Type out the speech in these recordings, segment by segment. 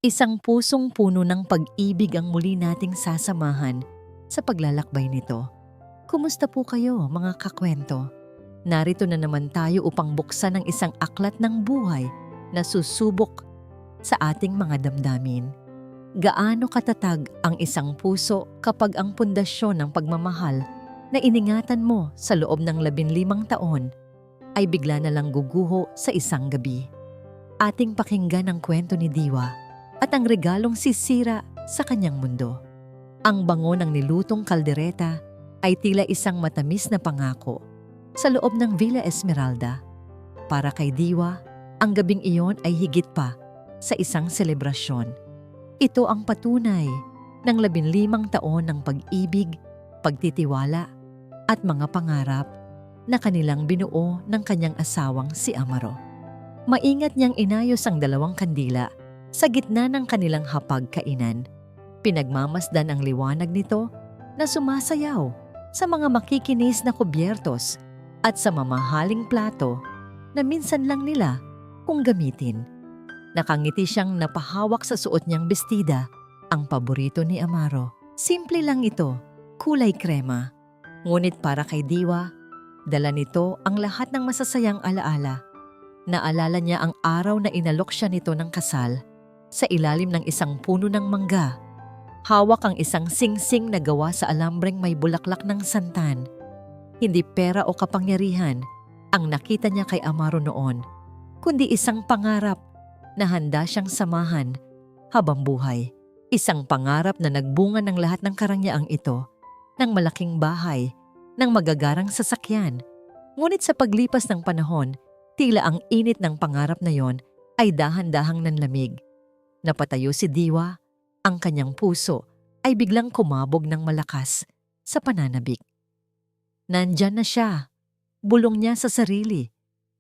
Isang pusong puno ng pag-ibig ang muli nating sasamahan sa paglalakbay nito. Kumusta po kayo, mga kakwento? Narito na naman tayo upang buksan ang isang aklat ng buhay na susubok sa ating mga damdamin. Gaano katatag ang isang puso kapag ang pundasyon ng pagmamahal na iningatan mo sa loob ng 15 taon ay bigla na lang guguho sa isang gabi. Ating pakinggan ang kwento ni Diwa at ang regalong sisira sa kanyang mundo. Ang bango ng nilutong kaldereta ay tila isang matamis na pangako sa loob ng Villa Esmeralda. Para kay Diwa, ang gabing iyon ay higit pa sa isang selebrasyon. Ito ang patunay ng 15 taon ng pag-ibig, pagtitiwala at mga pangarap na kanilang binuo ng kanyang asawang si Amaro. Maingat niyang inayos ang 2 kandila sa gitna ng kanilang hapag-kainan. Pinagmamasdan ang liwanag nito na sumasayaw sa mga makikinis na kubyertos at sa mamahaling plato na minsan lang nila kung gamitin. Nakangiti siyang napahawak sa suot niyang bestida, ang paborito ni Amaro. Simple lang ito, kulay krema. Ngunit para kay Diwa, dala nito ang lahat ng masasayang alaala. Naalala niya ang araw na inalok siya nito ng kasal sa ilalim ng isang puno ng mangga. Hawak ang isang singsing na gawa sa alambreng may bulaklak ng santan. Hindi pera o kapangyarihan ang nakita niya kay Amaro noon, kundi isang pangarap na handa siyang samahan habang buhay. Isang pangarap na nagbunga ng lahat ng karangyaang ito, ng malaking bahay, ng magagarang sasakyan. Ngunit sa paglipas ng panahon, tila ang init ng pangarap na yon ay dahan-dahang nanlamig. Napatayo si Diwa, ang kanyang puso ay biglang kumabog ng malakas sa pananabik. Nandyan na siya, bulong niya sa sarili.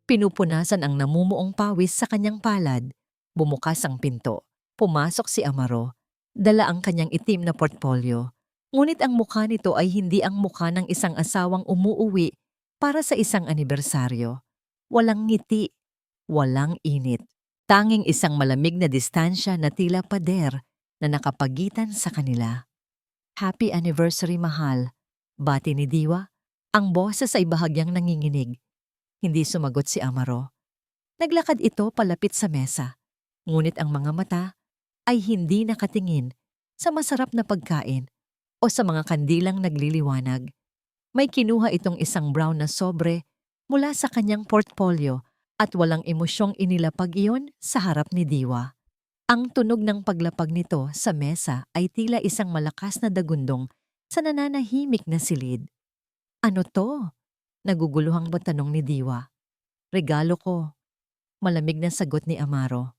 Pinupunasan ang namumuong pawis sa kanyang palad. Bumukas ang pinto. Pumasok si Amaro. Dala ang kanyang itim na portfolyo. Ngunit ang mukha nito ay hindi ang mukha ng isang asawang umuuwi para sa isang anibersaryo. Walang ngiti, walang init. Tanging isang malamig na distansya na tila pader na nakapagitan sa kanila. Happy anniversary, mahal. Bati ni Diwa. Ang boses ay bahagyang nanginginig. Hindi sumagot si Amaro. Naglakad ito palapit sa mesa. Ngunit ang mga mata ay hindi nakatingin sa masarap na pagkain o sa mga kandilang nagliliwanag. May kinuha itong isang brown na sobre mula sa kanyang portfolyo at walang emosyong inilapag iyon sa harap ni Diwa. Ang tunog ng paglapag nito sa mesa ay tila isang malakas na dagundong sa nananahimik na silid. Ano to? Naguguluhang tanong ni Diwa. Regalo ko. Malamig na sagot ni Amaro.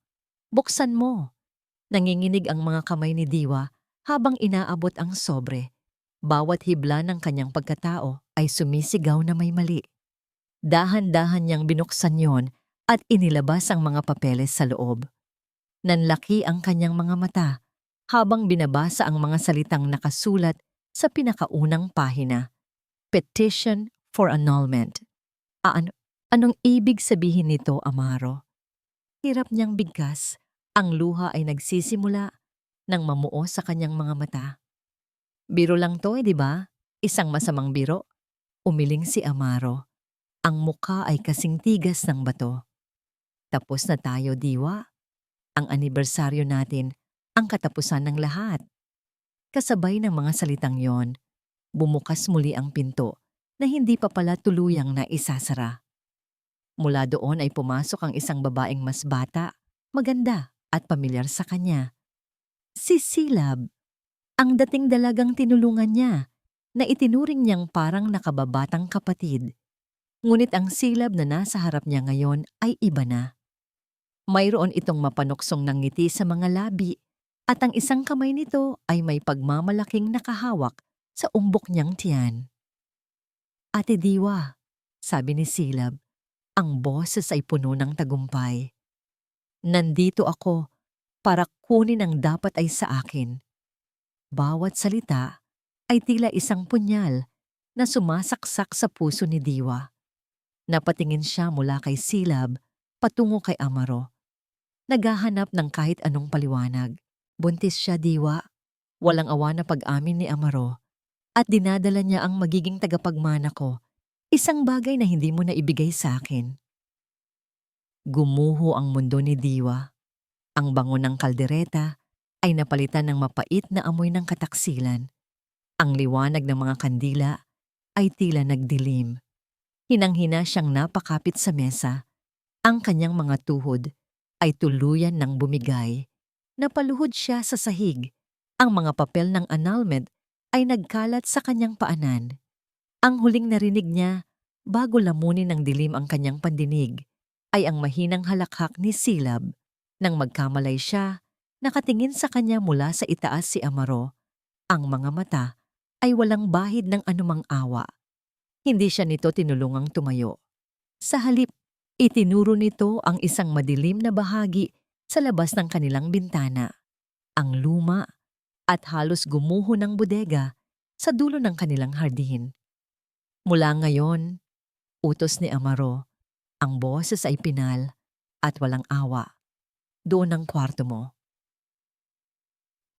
Buksan mo. Nanginginig ang mga kamay ni Diwa habang inaabot ang sobre. Bawat hibla ng kanyang pagkatao ay sumisigaw na may mali. Dahan-dahan niyang binuksan yon at inilabas ang mga papeles sa loob. Nanlaki ang kanyang mga mata habang binabasa ang mga salitang nakasulat sa pinakaunang pahina. Petition for annulment. Anong ibig sabihin nito, Amaro? Hirap niyang bigkas. Ang luha ay nagsisimula nang mamuo sa kanyang mga mata. Biro lang to, di ba? Isang masamang biro. Umiling si Amaro. Ang mukha ay kasing tigas ng bato. Tapos na tayo, Diwa. Ang anibersaryo natin, ang katapusan ng lahat. Kasabay ng mga salitang yon, bumukas muli ang pinto na hindi pa pala tuluyang na isasara. Mula doon ay pumasok ang isang babaeng mas bata, maganda at pamilyar sa kanya. Si Silab, ang dating dalagang tinulungan niya na itinuring niyang parang nakababatang kapatid. Ngunit ang Silab na nasa harap niya ngayon ay iba na. Mayroon itong mapanuksong ng ngiti sa mga labi at ang isang kamay nito ay may pagmamalaking nakahawak sa umbok niyang tiyan. Ate Diwa, sabi ni Silab, ang boses ay puno ng tagumpay. Nandito ako para kunin ang dapat ay sa akin. Bawat salita ay tila isang punyal na sumasaksak sa puso ni Diwa. Napatingin siya mula kay Silab patungo kay Amaro. naghahanap ng kahit anong paliwanag. Buntis siya, Diwa. Walang awa na pag-amin ni Amaro at dinadala niya ang magiging tagapagmana ko, isang bagay na hindi mo na ibigay sa akin. Gumuho ang mundo ni Diwa. Ang bango ng kaldereta ay napalitan ng mapait na amoy ng kataksilan. Ang liwanag ng mga kandila ay tila nagdilim. Hinang-hina siyang napakapit sa mesa. Ang kanyang mga tuhod ay tuluyan ng bumigay. Napaluhod siya sa sahig. Ang mga papel ng annulment ay nagkalat sa kanyang paanan. Ang huling narinig niya, bago lamunin ng dilim ang kanyang pandinig, ay ang mahinang halakhak ni Silab. Nang magkamalay siya, nakatingin sa kanya mula sa itaas si Amaro. Ang mga mata ay walang bahid ng anumang awa. Hindi siya nito tinulungang tumayo. Sa halip, itinuro nito ang isang madilim na bahagi sa labas ng kanilang bintana. Ang luma at halos gumuho ng bodega sa dulo ng kanilang hardin. Mula ngayon, utos ni Amaro, ang boses ay pinal at walang awa. Doon ang kwarto mo.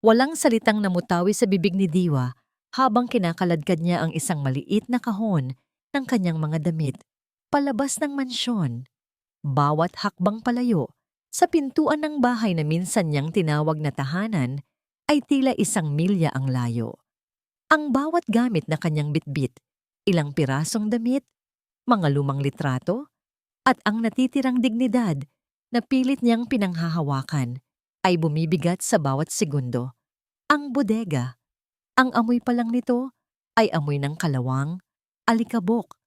Walang salitang namutawi sa bibig ni Diwa habang kinakaladkad niya ang isang maliit na kahon ng kanyang mga damit palabas ng mansyon. Bawat hakbang palayo sa pintuan ng bahay na minsan niyang tinawag na tahanan ay tila 1 milya ang layo. Ang bawat gamit na kanyang bitbit, ilang pirasong damit, mga lumang litrato, at ang natitirang dignidad na pilit niyang pinanghahawakan ay bumibigat sa bawat segundo. Ang bodega, ang amoy pa lang nito ay amoy ng kalawang, alikabok,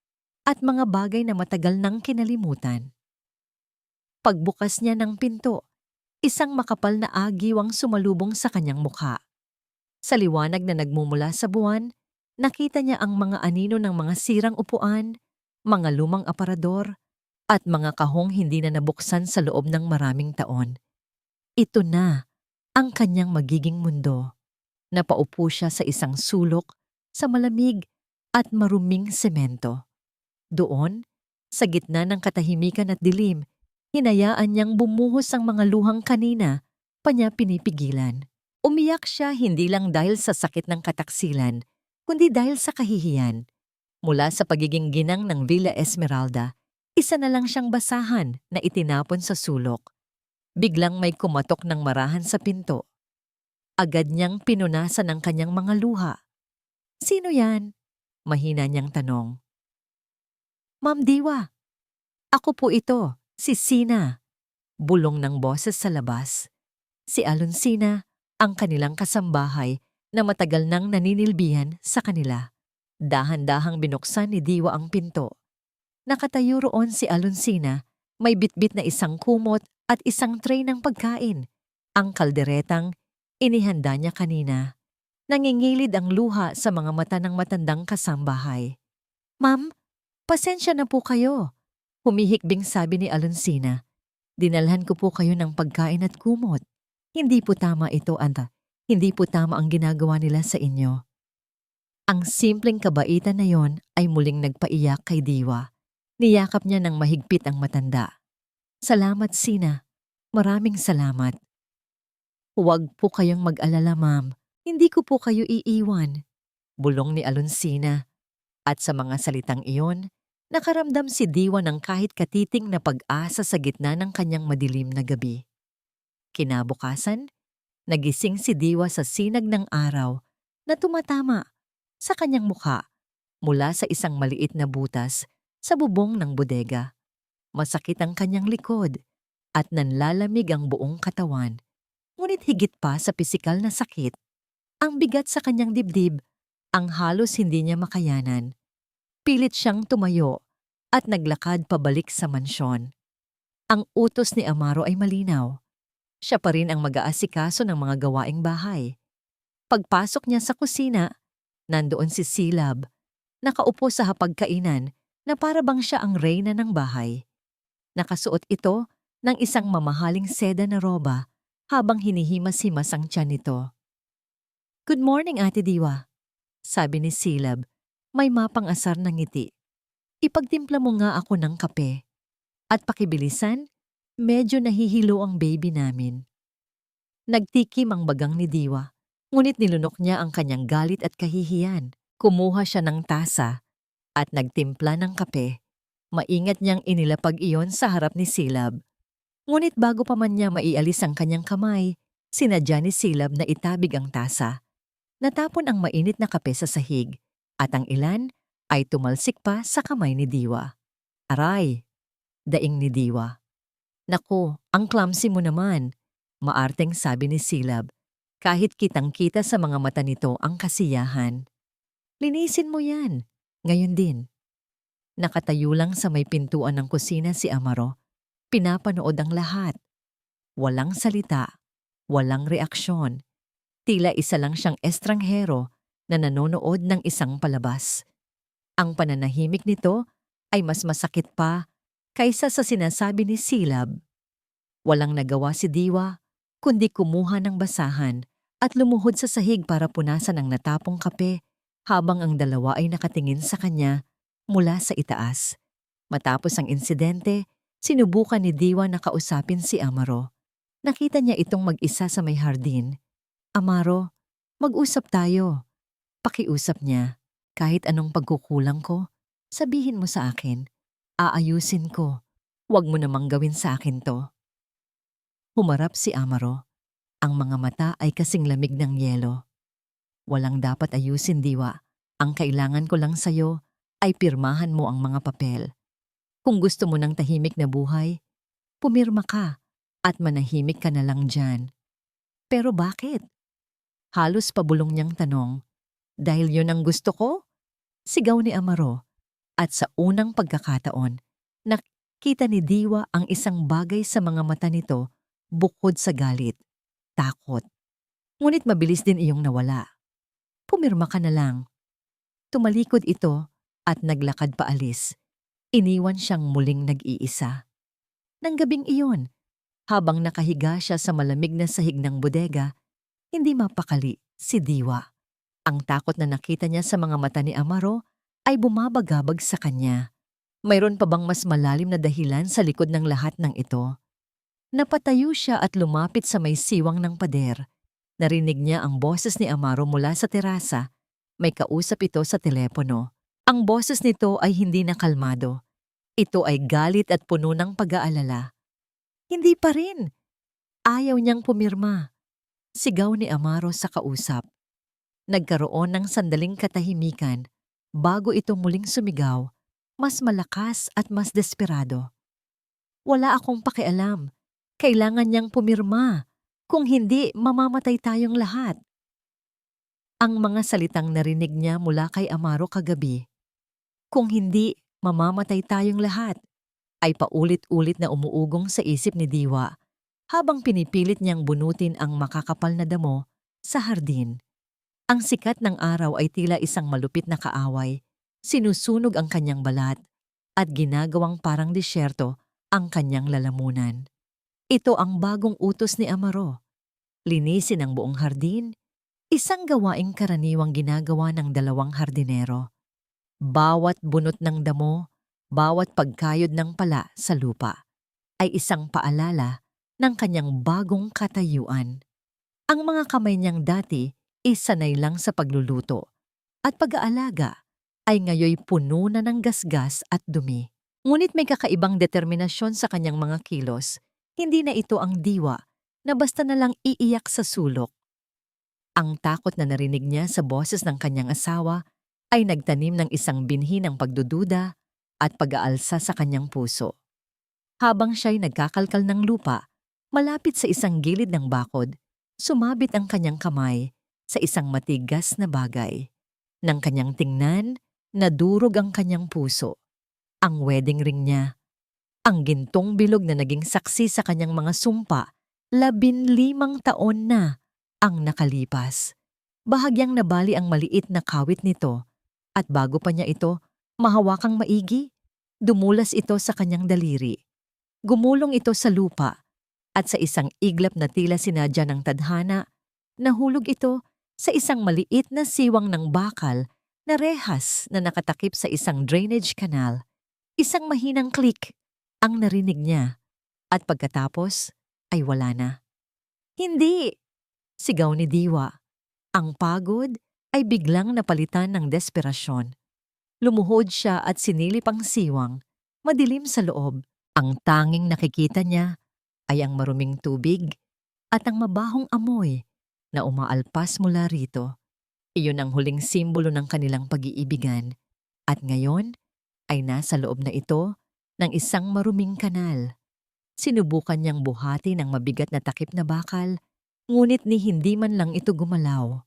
at mga bagay na matagal nang kinalimutan. Pagbukas niya ng pinto, isang makapal na agiwang sumalubong sa kanyang mukha. Sa liwanag na nagmumula sa buwan, nakita niya ang mga anino ng mga sirang upuan, mga lumang aparador, at mga kahong hindi na nabuksan sa loob ng maraming taon. Ito na ang kanyang magiging mundo. Napaupo siya sa isang sulok sa malamig at maruming semento. Doon, sa gitna ng katahimikan at dilim, hinayaan niyang bumuhos ang mga luhang kanina pa niya pinipigilan. Umiyak siya hindi lang dahil sa sakit ng kataksilan, kundi dahil sa kahihiyan. Mula sa pagiging ginang ng Villa Esmeralda, isa na lang siyang basahan na itinapon sa sulok. Biglang may kumatok ng marahan sa pinto. Agad niyang pinunasan ang kanyang mga luha. "Sino yan?" mahina niyang tanong. "Ma'am Diwa, ako po ito, si Sina." Bulong ng boses sa labas. Si Alonsina, ang kanilang kasambahay na matagal nang naninilbihan sa kanila. Dahan-dahang binuksan ni Diwa ang pinto. Nakatayo roon si Alonsina, may bitbit na isang kumot at isang tray ng pagkain. Ang kalderetang inihanda niya kanina. Nangingilid ang luha sa mga mata ng matandang kasambahay. "Ma'am, pasensya na po kayo," humihikbing sabi ni Alonsina. "Dinalhan ko po kayo ng pagkain at kumot. Hindi po tama ito, Anta. Hindi po tama ang ginagawa nila sa inyo." Ang simpleng kabaitan na yon ay muling nagpaiyak kay Diwa. Niyakap niya ng mahigpit ang matanda. "Salamat, Sina. Maraming salamat." "Huwag po kayong mag-alala, ma'am. Hindi ko po kayo iiwan," bulong ni Alonsina. At sa mga salitang iyon, nakaramdam si Diwa ng kahit katiting na pag-asa sa gitna ng kanyang madilim na gabi. Kinabukasan, nagising si Diwa sa sinag ng araw na tumatama sa kanyang mukha mula sa isang maliit na butas sa bubong ng bodega. Masakit ang kanyang likod at nanlalamig ang buong katawan. Ngunit higit pa sa pisikal na sakit, ang bigat sa kanyang dibdib ang halos hindi niya makayanan. Pilit siyang tumayo at naglakad pabalik sa mansyon. Ang utos ni Amaro ay malinaw. Siya pa rin ang mag-aasikaso ng mga gawaing bahay. Pagpasok niya sa kusina, nandoon si Silab, nakaupo sa hapagkainan na para bang siya ang reyna ng bahay. Nakasuot ito ng isang mamahaling seda na roba habang hinihimas-himas ang tiyan nito. "Good morning, Ate Diwa," sabi ni Silab, may mapang-asar na ngiti. "Ipagtimpla mo nga ako ng kape. At pakibilisan, Medyo nahihilo ang baby namin. Nagtikim ang bagang ni Diwa, ngunit nilunok niya ang kanyang galit at kahihiyan. Kumuha siya ng tasa at nagtimpla ng kape. Maingat niyang inilapag iyon sa harap ni Silab. Ngunit bago pa man niya maialis ang kanyang kamay, sinadya ni Silab na itabig ang tasa. Natapon ang mainit na kape sa sahig at ang ilan ay tumalsik pa sa kamay ni Diwa. Aray! Daing ni Diwa. Naku, ang clumsy mo naman, maarteng sabi ni Silab. Kahit kitang-kita sa mga mata nito ang kasiyahan. Linisin mo yan. Ngayon din. Nakatayo lang sa may pintuan ng kusina si Amaro. Pinapanood ang lahat. Walang salita. Walang reaksyon. Tila isa lang siyang estranghero na nanonood ng isang palabas. Ang pananahimik nito ay mas masakit pa kaysa sa sinasabi ni Silab. Walang nagawa si Diwa kundi kumuha ng basahan at lumuhod sa sahig para punasan ang natapong kape habang ang dalawa ay nakatingin sa kanya mula sa itaas. Matapos ang insidente, sinubukan ni Diwa na kausapin si Amaro. Nakita niya itong mag-isa sa may hardin. Amaro, mag-usap tayo. Pakiusap niya. Kahit anong pagkukulang ko, sabihin mo sa akin. Aayusin ko. Huwag mo namang gawin sa akin to. Humarap si Amaro. Ang mga mata ay kasing lamig ng yelo. Walang dapat ayusin, Diwa. Ang kailangan ko lang sa'yo ay pirmahan mo ang mga papel. Kung gusto mo ng tahimik na buhay, pumirma ka at manahimik ka na lang dyan. Pero bakit? Halos pabulong niyang tanong. Dahil yun ang gusto ko? Sigaw ni Amaro. At sa unang pagkakataon, nakita ni Diwa ang isang bagay sa mga mata nito bukod sa galit, takot. Ngunit mabilis din iyong nawala. Pumirma ka na lang. Tumalikod ito at naglakad paalis. Iniwan siyang muling nag-iisa. Nang gabing iyon, habang nakahiga siya sa malamig na sahig ng bodega, hindi mapakali si Diwa. Ang takot na nakita niya sa mga mata ni Amaro ay bumabagabag sa kanya. Mayroon pa bang mas malalim na dahilan sa likod ng lahat ng ito? Napatayo siya at lumapit sa may siwang ng pader. Narinig niya ang boses ni Amaro mula sa terasa. May kausap ito sa telepono. Ang boses nito ay hindi na kalmado. Ito ay galit at puno ng pag-aalala. Hindi pa rin. Ayaw niyang pumirma. Sigaw ni Amaro sa kausap. Nagkaroon ng sandaling katahimikan bago ito muling sumigaw, mas malakas at mas desperado. Wala akong pakialam. Kailangan niyang pumirma. Kung hindi, mamamatay tayong lahat. Ang mga salitang narinig niya mula kay Amaro kagabi, kung hindi, mamamatay tayong lahat, ay paulit-ulit na umuugong sa isip ni Diwa habang pinipilit niyang bunutin ang makakapal na damo sa hardin. Ang sikat ng araw ay tila isang malupit na kaaway. Sinusunog ang kanyang balat at ginagawang parang disyerto ang kanyang lalamunan. Ito ang bagong utos ni Amaro. Linisin ang buong hardin, isang gawaing karaniwang ginagawa ng dalawang hardinero. Bawat bunot ng damo, bawat pagkayod ng pala sa lupa, ay isang paalala ng kanyang bagong katayuan. Ang mga kamay niyang dati sanay lang sa pagluluto at pag-aalaga ay ngayoy puno na ng gasgas at dumi. Ngunit may kakaibang determinasyon sa kanyang mga kilos. Hindi na ito ang Diwa na basta na lang iiyak sa sulok. Ang takot na narinig niya sa boses ng kanyang asawa ay nagtanim ng isang binhi ng pagdududa at pag-aalsa sa kanyang puso. Habang siya'y nagkakalkal ng lupa, malapit sa isang gilid ng bakod, sumabit ang kanyang kamay sa isang matigas na bagay. Nang kanyang tingnan, nadurog ang kanyang puso. Ang wedding ring niya. Ang gintong bilog na naging saksi sa kanyang mga sumpa, 15 taon na ang nakalipas. Bahagyang nabali ang maliit na kawit nito at bago pa niya ito mahawakang maigi, dumulas ito sa kanyang daliri. Gumulong ito sa lupa at sa isang iglap na tila sinadya ng tadhana, nahulog ito sa isang maliit na siwang ng bakal na rehas na nakatakip sa isang drainage canal. Isang mahinang click ang narinig niya. At pagkatapos ay wala na. Hindi! Sigaw ni Diwa. Ang pagod ay biglang napalitan ng desperasyon. Lumuhod siya at sinilip ang siwang. Madilim sa loob. Ang tanging nakikita niya ay ang maruming tubig at ang mabahong amoy na umaalpas mula rito. Iyon ang huling simbolo ng kanilang pag-iibigan. At ngayon ay nasa loob na ito ng isang maruming kanal. Sinubukan niyang buhati ng mabigat na takip na bakal, ngunit ni hindi man lang ito gumalaw.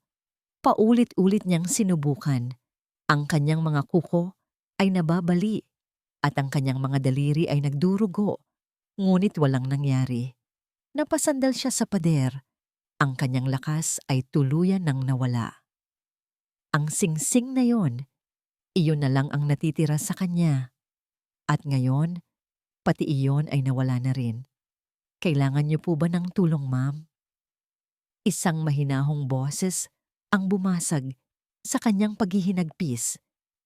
Paulit-ulit niyang sinubukan. Ang kanyang mga kuko ay nababali at ang kanyang mga daliri ay nagdurugo, ngunit walang nangyari. Napasandal siya sa pader. Ang kanyang lakas ay tuluyan ng nawala. Ang singsing na yon, iyon na lang ang natitira sa kanya. At ngayon, pati iyon ay nawala na rin. Kailangan niyo po ba ng tulong, ma'am? Isang mahinahong boses ang bumasag sa kanyang paghihinagpis.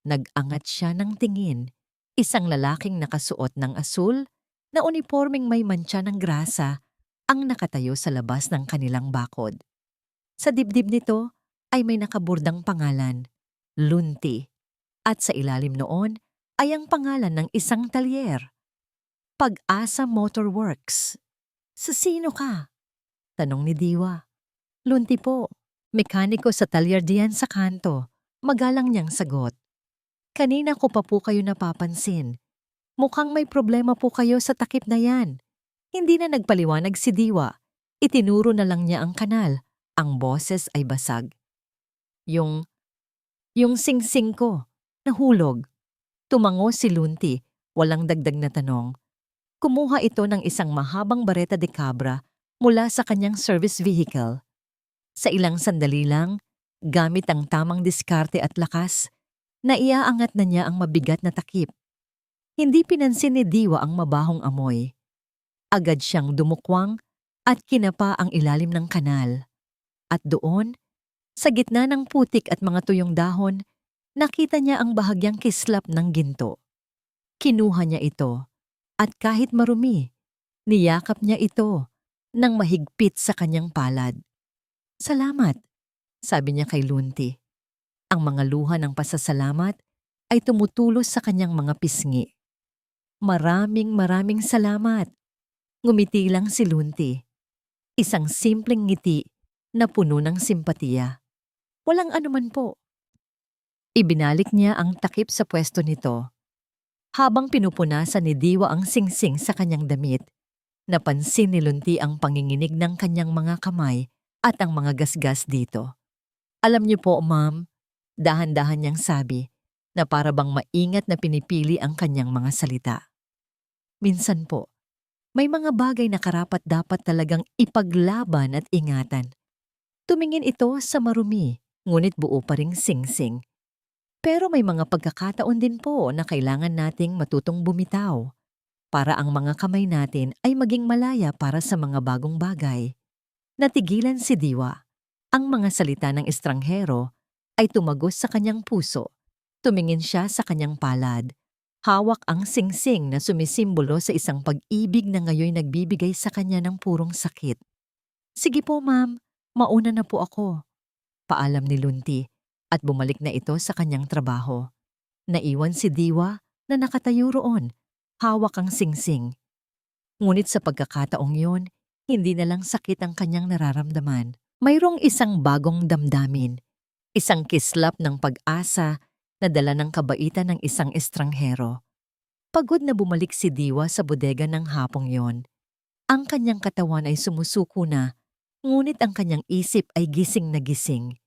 Nag-angat siya ng tingin. Isang lalaking nakasuot ng asul na unipormeng may mantsa ng grasa ang nakatayo sa labas ng kanilang bakod. Sa dibdib nito ay may nakaburdang pangalan, Lunti. At sa ilalim noon ay ang pangalan ng isang talyer, Pag-asa Motorworks. Sa sino ka? Tanong ni Diwa. Lunti po, mekaniko sa talyer diyan sa kanto. Magalang niyang sagot. Kanina ko pa po kayo napapansin. Mukhang may problema po kayo sa takip na yan. Hindi na nagpaliwanag si Diwa. Itinuro na lang niya ang kanal. Ang boses ay basag. Yung singsing ko, nahulog. Tumango si Lunti, walang dagdag na tanong. Kumuha ito ng isang mahabang bareta de cabra mula sa kanyang service vehicle. Sa ilang sandali lang, gamit ang tamang diskarte at lakas, naiaangat na niya ang mabigat na takip. Hindi pinansin ni Diwa ang mabahong amoy. Agad siyang dumukwang at kinapa ang ilalim ng kanal. At doon, sa gitna ng putik at mga tuyong dahon, nakita niya ang bahagyang kislap ng ginto. Kinuha niya ito at kahit marumi, niyakap niya ito nang mahigpit sa kanyang palad. Salamat, sabi niya kay Lunti. Ang mga luha ng pasasalamat ay tumutulos sa kanyang mga pisngi. Maraming salamat. Ngumiti lang si Lunti. Isang simpleng ngiti na puno ng simpatiya. Walang anuman po. Ibinalik niya ang takip sa pwesto nito. Habang pinupunasan ni Diwa ang singsing sa kanyang damit, napansin ni Lunti ang panginginig ng kanyang mga kamay at ang mga gasgas dito. Alam niyo po, ma'am, dahan-dahan niyang sabi na para bang maingat na pinipili ang kanyang mga salita. Minsan po, may mga bagay na karapat-dapat talagang ipaglaban at ingatan. Tumingin ito sa marumi, ngunit buo pa ring singsing. Pero may mga pagkakataon din po na kailangan nating matutong bumitaw para ang mga kamay natin ay maging malaya para sa mga bagong bagay. Natigilan si Diwa. Ang mga salita ng estranghero ay tumagos sa kanyang puso. Tumingin siya sa kanyang palad. Hawak ang singsing na sumisimbolo sa isang pag-ibig na ngayon nagbibigay sa kanya ng purong sakit. Sige po, ma'am. Mauna na po ako. Paalam ni Lunti at bumalik na ito sa kanyang trabaho. Naiwan si Diwa na nakatayo roon, hawak ang singsing. Ngunit sa pagkakataong yon, hindi na lang sakit ang kanyang nararamdaman. Mayroong isang bagong damdamin, isang kislap ng pag-asa na dala ng kabaitan ng isang estranghero. Pagod na bumalik si Diwa sa bodega ng hapong yon. Ang kanyang katawan ay sumusuko na, ngunit ang kanyang isip ay gising na gising.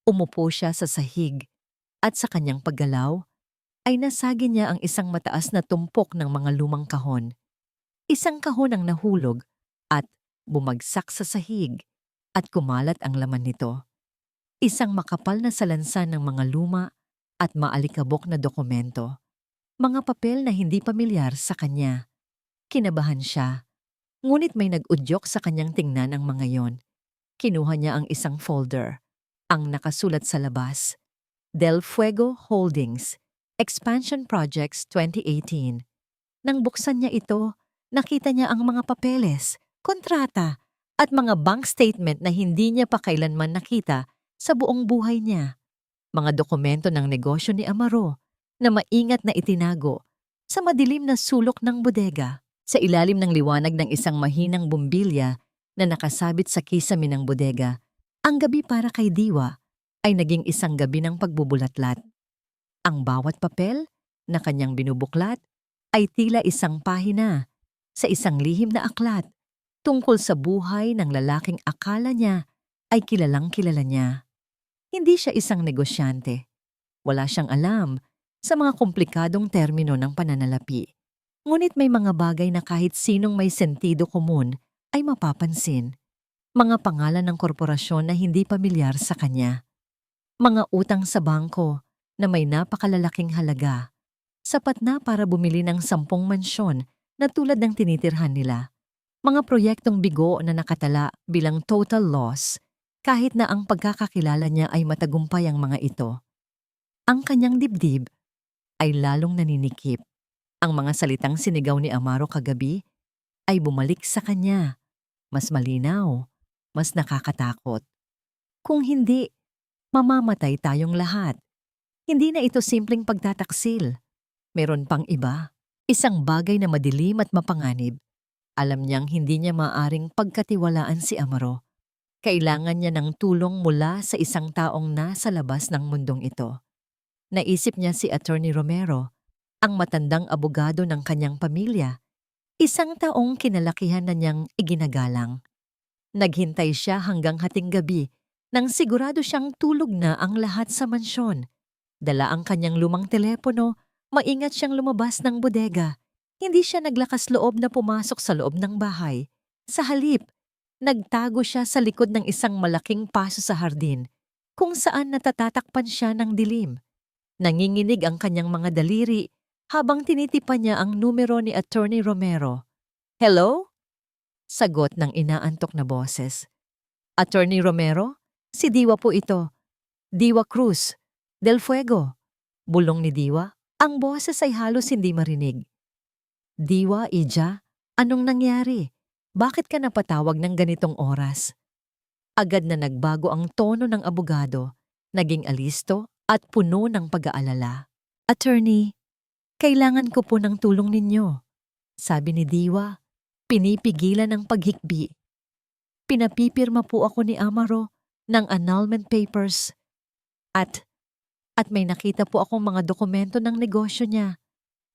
Umupo siya sa sahig at sa kanyang paggalaw ay nasagi niya ang isang mataas na tumpok ng mga lumang kahon. Isang kahon ang nahulog at bumagsak sa sahig at kumalat ang laman nito. Isang makapal na salansan ng mga luma at maalikabok na dokumento. Mga papel na hindi pamilyar sa kanya. Kinabahan siya, ngunit may nag-udyok sa kanyang tingnan ang mga yon. Kinuha niya ang isang folder. Ang nakasulat sa labas, Del Fuego Holdings, Expansion Projects 2018. Nang buksan niya ito, Nakita niya ang mga papeles, kontrata, at mga bank statement na hindi niya pa kailanman nakita sa buong buhay niya. Mga dokumento ng negosyo ni Amaro na maingat na itinago sa madilim na sulok ng bodega. Sa ilalim ng liwanag ng isang mahinang bumbilya na nakasabit sa kisame ng bodega, ang gabi para kay Diwa ay naging isang gabi ng pagbubulatlat. Ang bawat papel na kanyang binubuklat ay tila isang pahina sa isang lihim na aklat tungkol sa buhay ng lalaking akala niya ay kilalang kilala niya. Hindi siya isang negosyante. Wala siyang alam sa mga komplikadong termino ng pananalapi. Ngunit may mga bagay na kahit sinong may sentido komun ay mapapansin. Mga pangalan ng korporasyon na hindi pamilyar sa kanya. Mga utang sa bangko na may napakalalaking halaga. Sapat na para bumili ng 10 mansyon na tulad ng tinitirhan nila. Mga proyektong bigo na nakatala bilang total loss kahit na ang pagkakakilala niya ay matagumpay ang mga ito. Ang kanyang dibdib ay lalong naninikip. Ang mga salitang sinigaw ni Amaro kagabi ay bumalik sa kanya. Mas malinaw, mas nakakatakot. Kung hindi, mamamatay tayong lahat. Hindi na ito simpleng pagtataksil. Meron pang iba. Isang bagay na madilim at mapanganib. Alam niyang hindi niya maaring pagkatiwalaan si Amaro. Kailangan niya ng tulong mula sa isang taong nasa labas ng mundong ito. Naisip niya si Attorney Romero, ang matandang abogado ng kanyang pamilya, isang taong kinalakihan na niyang iginagalang. Naghintay siya hanggang hating gabi nang sigurado siyang tulog na ang lahat sa mansyon. Dala ang kanyang lumang telepono, maingat siyang lumabas ng bodega. Hindi siya naglakas loob na pumasok sa loob ng bahay. Sa halip, nagtago siya sa likod ng isang malaking paso sa hardin, kung saan natatatakpan siya ng dilim. Nanginginig ang kanyang mga daliri habang tinitipan niya ang numero ni Attorney Romero. "Hello?" Sagot ng inaantok na boses. "Attorney Romero? Si Diwa po ito. Diwa Cruz, Del Fuego." Bulong ni Diwa. Ang boses ay halos hindi marinig. "Diwa, Ija, anong nangyari? Bakit ka napatawag ng ganitong oras?" Agad na nagbago ang tono ng abogado, naging alisto at puno ng pag-aalala. "Attorney, kailangan ko po ng tulong ninyo," sabi ni Diwa, pinipigilan ang paghikbi. "Pinapipirma po ako ni Amaro ng annulment papers at may nakita po akong mga dokumento ng negosyo niya.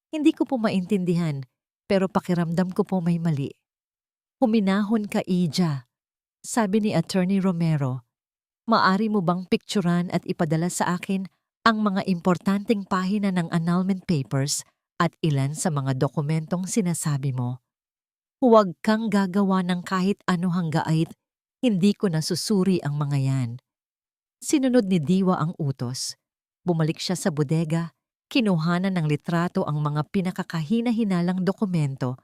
Hindi ko po maintindihan, pero pakiramdam ko po may mali." "Huminahon ka, Ija," sabi ni Attorney Romero. "Maari mo bang pikturan at ipadala sa akin ang mga importanteng pahina ng annulment papers at ilan sa mga dokumentong sinasabi mo? Huwag kang gagawa ng kahit ano hangga't hindi ko nasusuri ang mga yan." Sinunod ni Diwa ang utos. Bumalik siya sa bodega, kinuhanan ng litrato ang mga pinakakahina-hinalang dokumento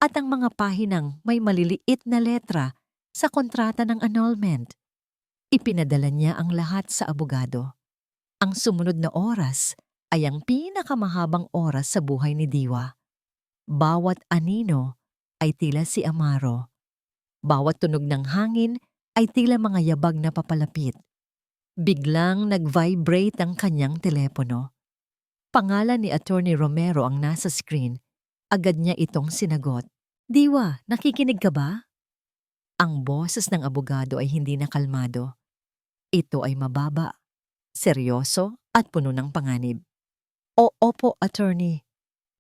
at ang mga pahinang may maliliit na letra sa kontrata ng annulment. Ipinadala niya ang lahat sa abogado. Ang sumunod na oras ay ang pinakamahabang oras sa buhay ni Diwa. Bawat anino ay tila si Amaro. Bawat tunog ng hangin ay tila mga yabag na papalapit. Biglang nag-vibrate ang kanyang telepono. Pangalan ni Attorney Romero ang nasa screen. Agad niya itong sinagot. "Diwa, nakikinig ka ba?" Ang boses ng abogado ay hindi na kalmado. Ito ay mababa, seryoso at puno ng panganib. Opo, attorney.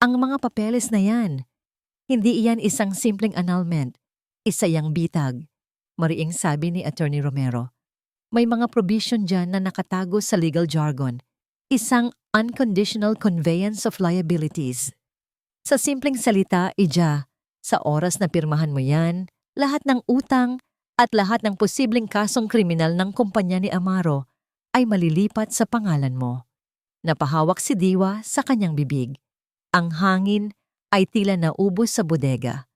Ang mga papeles na yan. Hindi iyan isang simpleng annulment. Isa yang bitag," mariing sabi ni Attorney Romero. "May mga provision dyan na nakatago sa legal jargon. Isang unconditional conveyance of liabilities. Sa simpleng salita, Ija, sa oras na pirmahan mo yan, lahat ng utang at lahat ng posibleng kasong kriminal ng kumpanya ni Amaro ay malilipat sa pangalan mo." Napahawak si Diwa sa kanyang bibig. Ang hangin ay tila naubos sa bodega.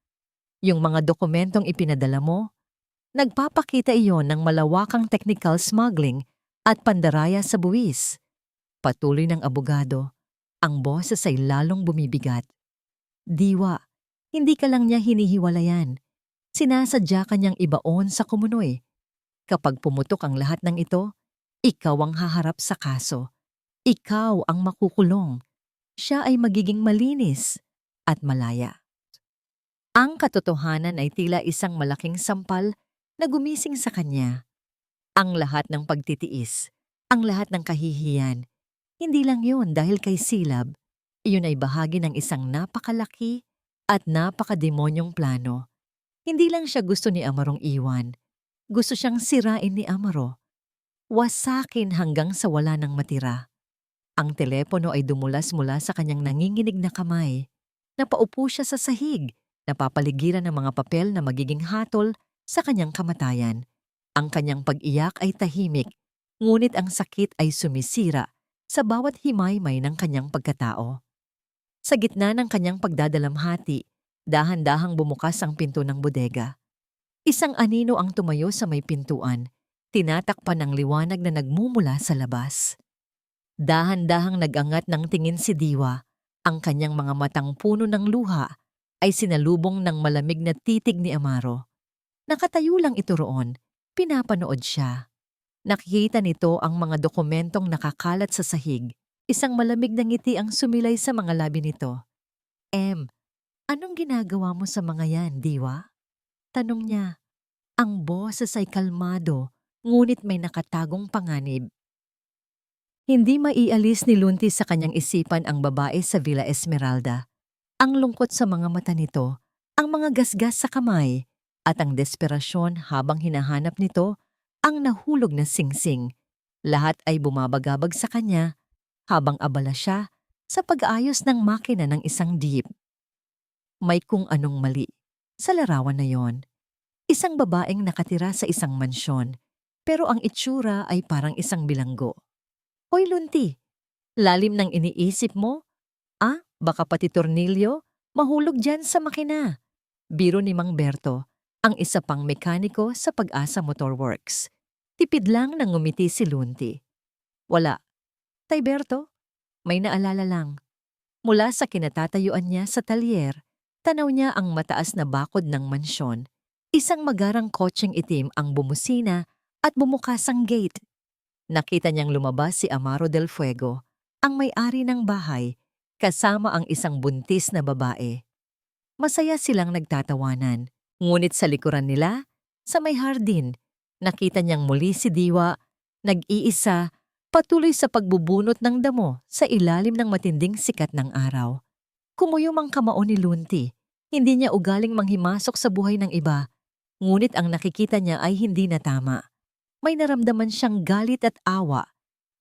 Yung mga dokumentong ipinadala mo, nagpapakita iyon ng malawakang technical smuggling at pandaraya sa buwis. Patuloy ng abogado, ang boses ay lalong bumibigat. "Diwa, Hindi ka lang niya hinihiwalayan. Sinasadya ka niyang ibaon sa kumunoy. Kapag pumutok ang lahat ng ito, ikaw ang haharap sa kaso. Ikaw ang makukulong. Siya ay magiging malinis at malaya. Ang katotohanan ay tila isang malaking sampal na gumising sa kanya. Ang lahat ng pagtitiis, ang lahat ng kahihiyan, hindi lang yun dahil kay Silab. Iyon ay bahagi ng isang napakalaki at napakademonyong plano. Hindi lang siya gusto ni Amarong iwan. Gusto siyang sirain ni Amaro. Wasakin hanggang sa wala nang matira. Ang telepono ay dumulas mula sa kanyang nanginginig na kamay. Napaupo siya sa sahig, napapaligiran ng mga papel na magiging hatol sa kanyang kamatayan. Ang kanyang pag-iyak ay tahimik, ngunit ang sakit ay sumisira sa bawat himaymay ng kanyang pagkatao. Sa gitna ng kanyang pagdadalamhati, dahan-dahang bumukas ang pinto ng bodega. Isang anino ang tumayo sa may pintuan, tinatakpan ng liwanag na nagmumula sa labas. Dahan-dahang nag-angat ng tingin si Diwa. Ang kanyang mga matang puno ng luha ay sinalubong ng malamig na titig ni Amaro. Nakatayo lang ito roon, pinapanood siya. Nakikita nito ang mga dokumentong nakakalat sa sahig. Isang malamig na ngiti ang sumilay sa mga labi nito. Anong ginagawa mo sa mga yan, Diwa? Tanong niya. Ang boses ay kalmado, ngunit may nakatagong panganib. Hindi maialis ni Lunti sa kanyang isipan ang babae sa Villa Esmeralda. Ang lungkot sa mga mata nito, ang mga gasgas sa kamay, at ang desperasyon habang hinahanap nito ang nahulog na singsing. Lahat ay bumabagabag sa kanya habang abala siya sa pag-aayos ng makina ng isang jeep. May kung anong mali sa larawan na yon. Isang babaeng nakatira sa isang mansyon, pero ang itsura ay parang isang bilanggo. Hoy Lunti, lalim ng iniisip mo? Baka pati tornilyo mahulog dyan sa makina. Biro ni Mang Berto, ang isa pang mekaniko sa Pag-asa Motor Works. Tipid lang nang ngumiti si Lunti. Wala. Tay Berto, may naalala lang. Mula sa kinatatayuan niya sa talyer, tanaw niya ang mataas na bakod ng mansyon. Isang magarang kotseng itim ang bumusina at bumukas ang gate. Nakita niyang lumabas si Amaro del Fuego, ang may-ari ng bahay, kasama ang isang buntis na babae. Masaya silang nagtatawanan, ngunit sa likuran nila, sa may hardin, nakita niyang muli si Diwa, nag-iisa, patuloy sa pagbubunot ng damo sa ilalim ng matinding sikat ng araw. Kumuyom ang kamao ni Lunti. Hindi niya ugaling manghimasok sa buhay ng iba, ngunit ang nakikita niya ay hindi na tama. May naramdaman siyang galit at awa,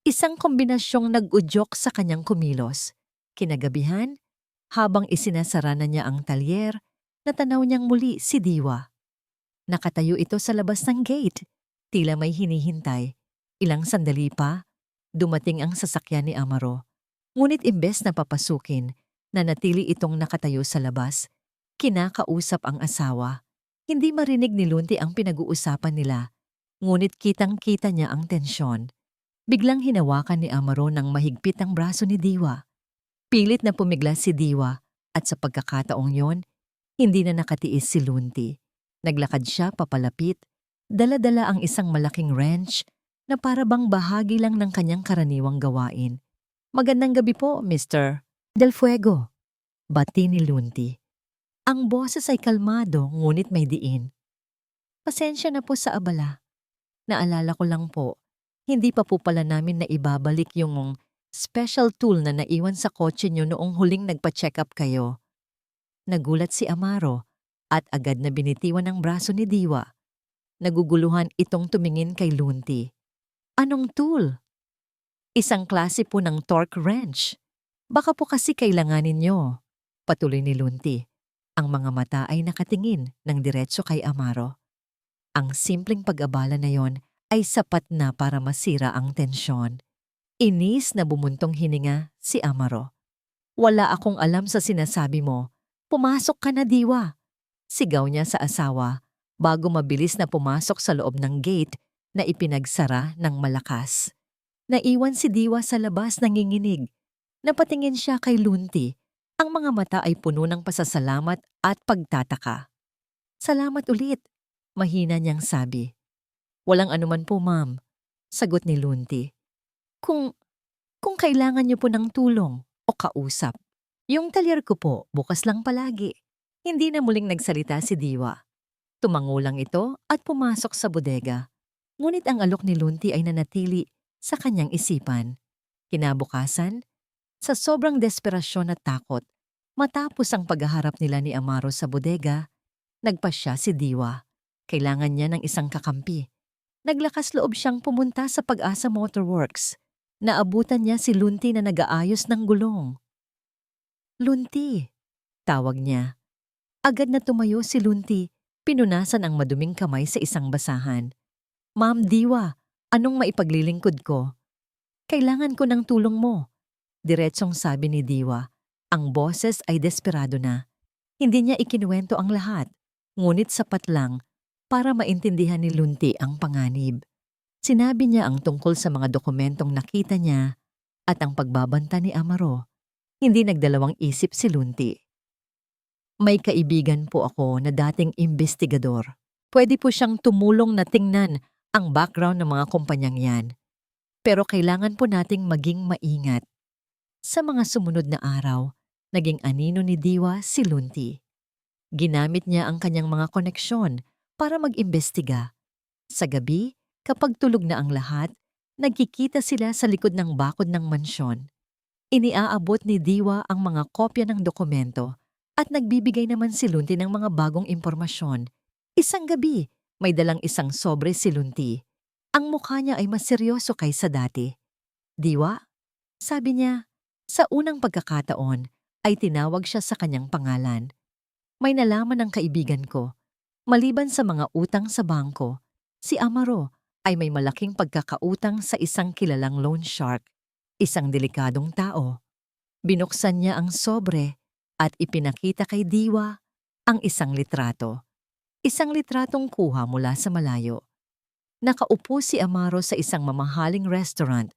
isang kombinasyong nag-udyok sa kanyang kumilos. Kinagabihan, habang isinasara na niya ang talyer, natanaw niyang muli si Diwa. Nakatayo ito sa labas ng gate, tila may hinihintay. Ilang sandali pa, dumating ang sasakyan ni Amaro. Ngunit imbes na papasukin, nanatili itong nakatayo sa labas. Kinakausap ang asawa. Hindi marinig ni Lunti ang pinag-uusapan nila. Ngunit kitang-kita niya ang tensyon. Biglang hinawakan ni Amaro ng mahigpit ang braso ni Diwa. Pilit na pumigla si Diwa at sa pagkakataong yon, hindi na nakatiis si Lunti. Naglakad siya papalapit, dala-dala ang isang malaking wrench na para bang bahagi lang ng kanyang karaniwang gawain. Magandang gabi po, Mr. Del Fuego. Bati ni Lunti. Ang boses ay kalmado ngunit may diin. Pasensya na po sa abala. Naalala ko lang po, hindi pa po pala namin na ibabalik yung special tool na naiwan sa kotse niyo noong huling nagpa-check up kayo. Nagulat si Amaro at agad na binitiwan ang braso ni Diwa. Naguguluhan itong tumingin kay Lunti. Anong tool? Isang klase po ng torque wrench. Baka po kasi kailanganin niyo. Patuloy ni Lunti. Ang mga mata ay nakatingin ng diretso kay Amaro. Ang simpleng pag-abala na yon ay sapat na para masira ang tensyon. Inis na bumuntong hininga si Amaro. Wala akong alam sa sinasabi mo. Pumasok ka na, Diwa. Sigaw niya sa asawa bago mabilis na pumasok sa loob ng gate na ipinagsara ng malakas. Naiwan si Diwa sa labas nanginginig. Napatingin siya kay Lunti Ang mga mata ay puno ng pasasalamat at pagtataka. Salamat ulit, mahina niyang sabi. Walang anuman po, ma'am, sagot ni Lunti. Kung, kung kailangan niyo po ng tulong o kausap. Yung talyer ko po, bukas lang palagi. Hindi na muling nagsalita si Diwa. Tumango lang ito at pumasok sa bodega. Ngunit ang alok ni Lunti ay nanatili sa kanyang isipan. Kinabukasan, sa sobrang desperasyon at takot, matapos ang paghaharap nila ni Amaro sa bodega, nagpasya si Diwa. Kailangan niya ng isang kakampi. Naglakas loob siyang pumunta sa Pag-asa Motorworks. Naabutan niya si Lunti na nag-aayos ng gulong. Lunti, tawag niya. Agad na tumayo si Lunti, pinunasan ang maduming kamay sa isang basahan. Ma'am Diwa, anong maipaglilingkod ko? Kailangan ko ng tulong mo. Diretsong sabi ni Diwa. Ang boses ay desperado na. Hindi niya ikinuwento ang lahat, ngunit sapat lang para maintindihan ni Lunti ang panganib. Sinabi niya ang tungkol sa mga dokumentong nakita niya at ang pagbabanta ni Amaro. Hindi nagdalawang isip si Lunti. May kaibigan po ako na dating investigador. Pwede po siyang tumulong na tingnan ang background ng mga kumpanyang yan. Pero kailangan po nating maging maingat. Sa mga sumunod na araw, naging anino ni Diwa si Lunti. Ginamit niya ang kanyang mga koneksyon para mag-imbestiga. Sa gabi, kapag tulog na ang lahat, nagkikita sila sa likod ng bakod ng mansyon. Iniaabot ni Diwa ang mga kopya ng dokumento at nagbibigay naman si Lunti ng mga bagong impormasyon. Isang gabi, may dalang isang sobre si Lunti. Ang mukha niya ay mas seryoso kaysa dati. Diwa, sabi niya, sa unang pagkakataon ay tinawag siya sa kanyang pangalan. May nalaman ng kaibigan ko. Maliban sa mga utang sa bangko, si Amaro ay may malaking pagkakautang sa isang kilalang loan shark, isang delikadong tao. Binuksan niya ang sobre at ipinakita kay Diwa ang isang litrato. Isang litratong kuha mula sa malayo. Nakaupo si Amaro sa isang mamahaling restaurant,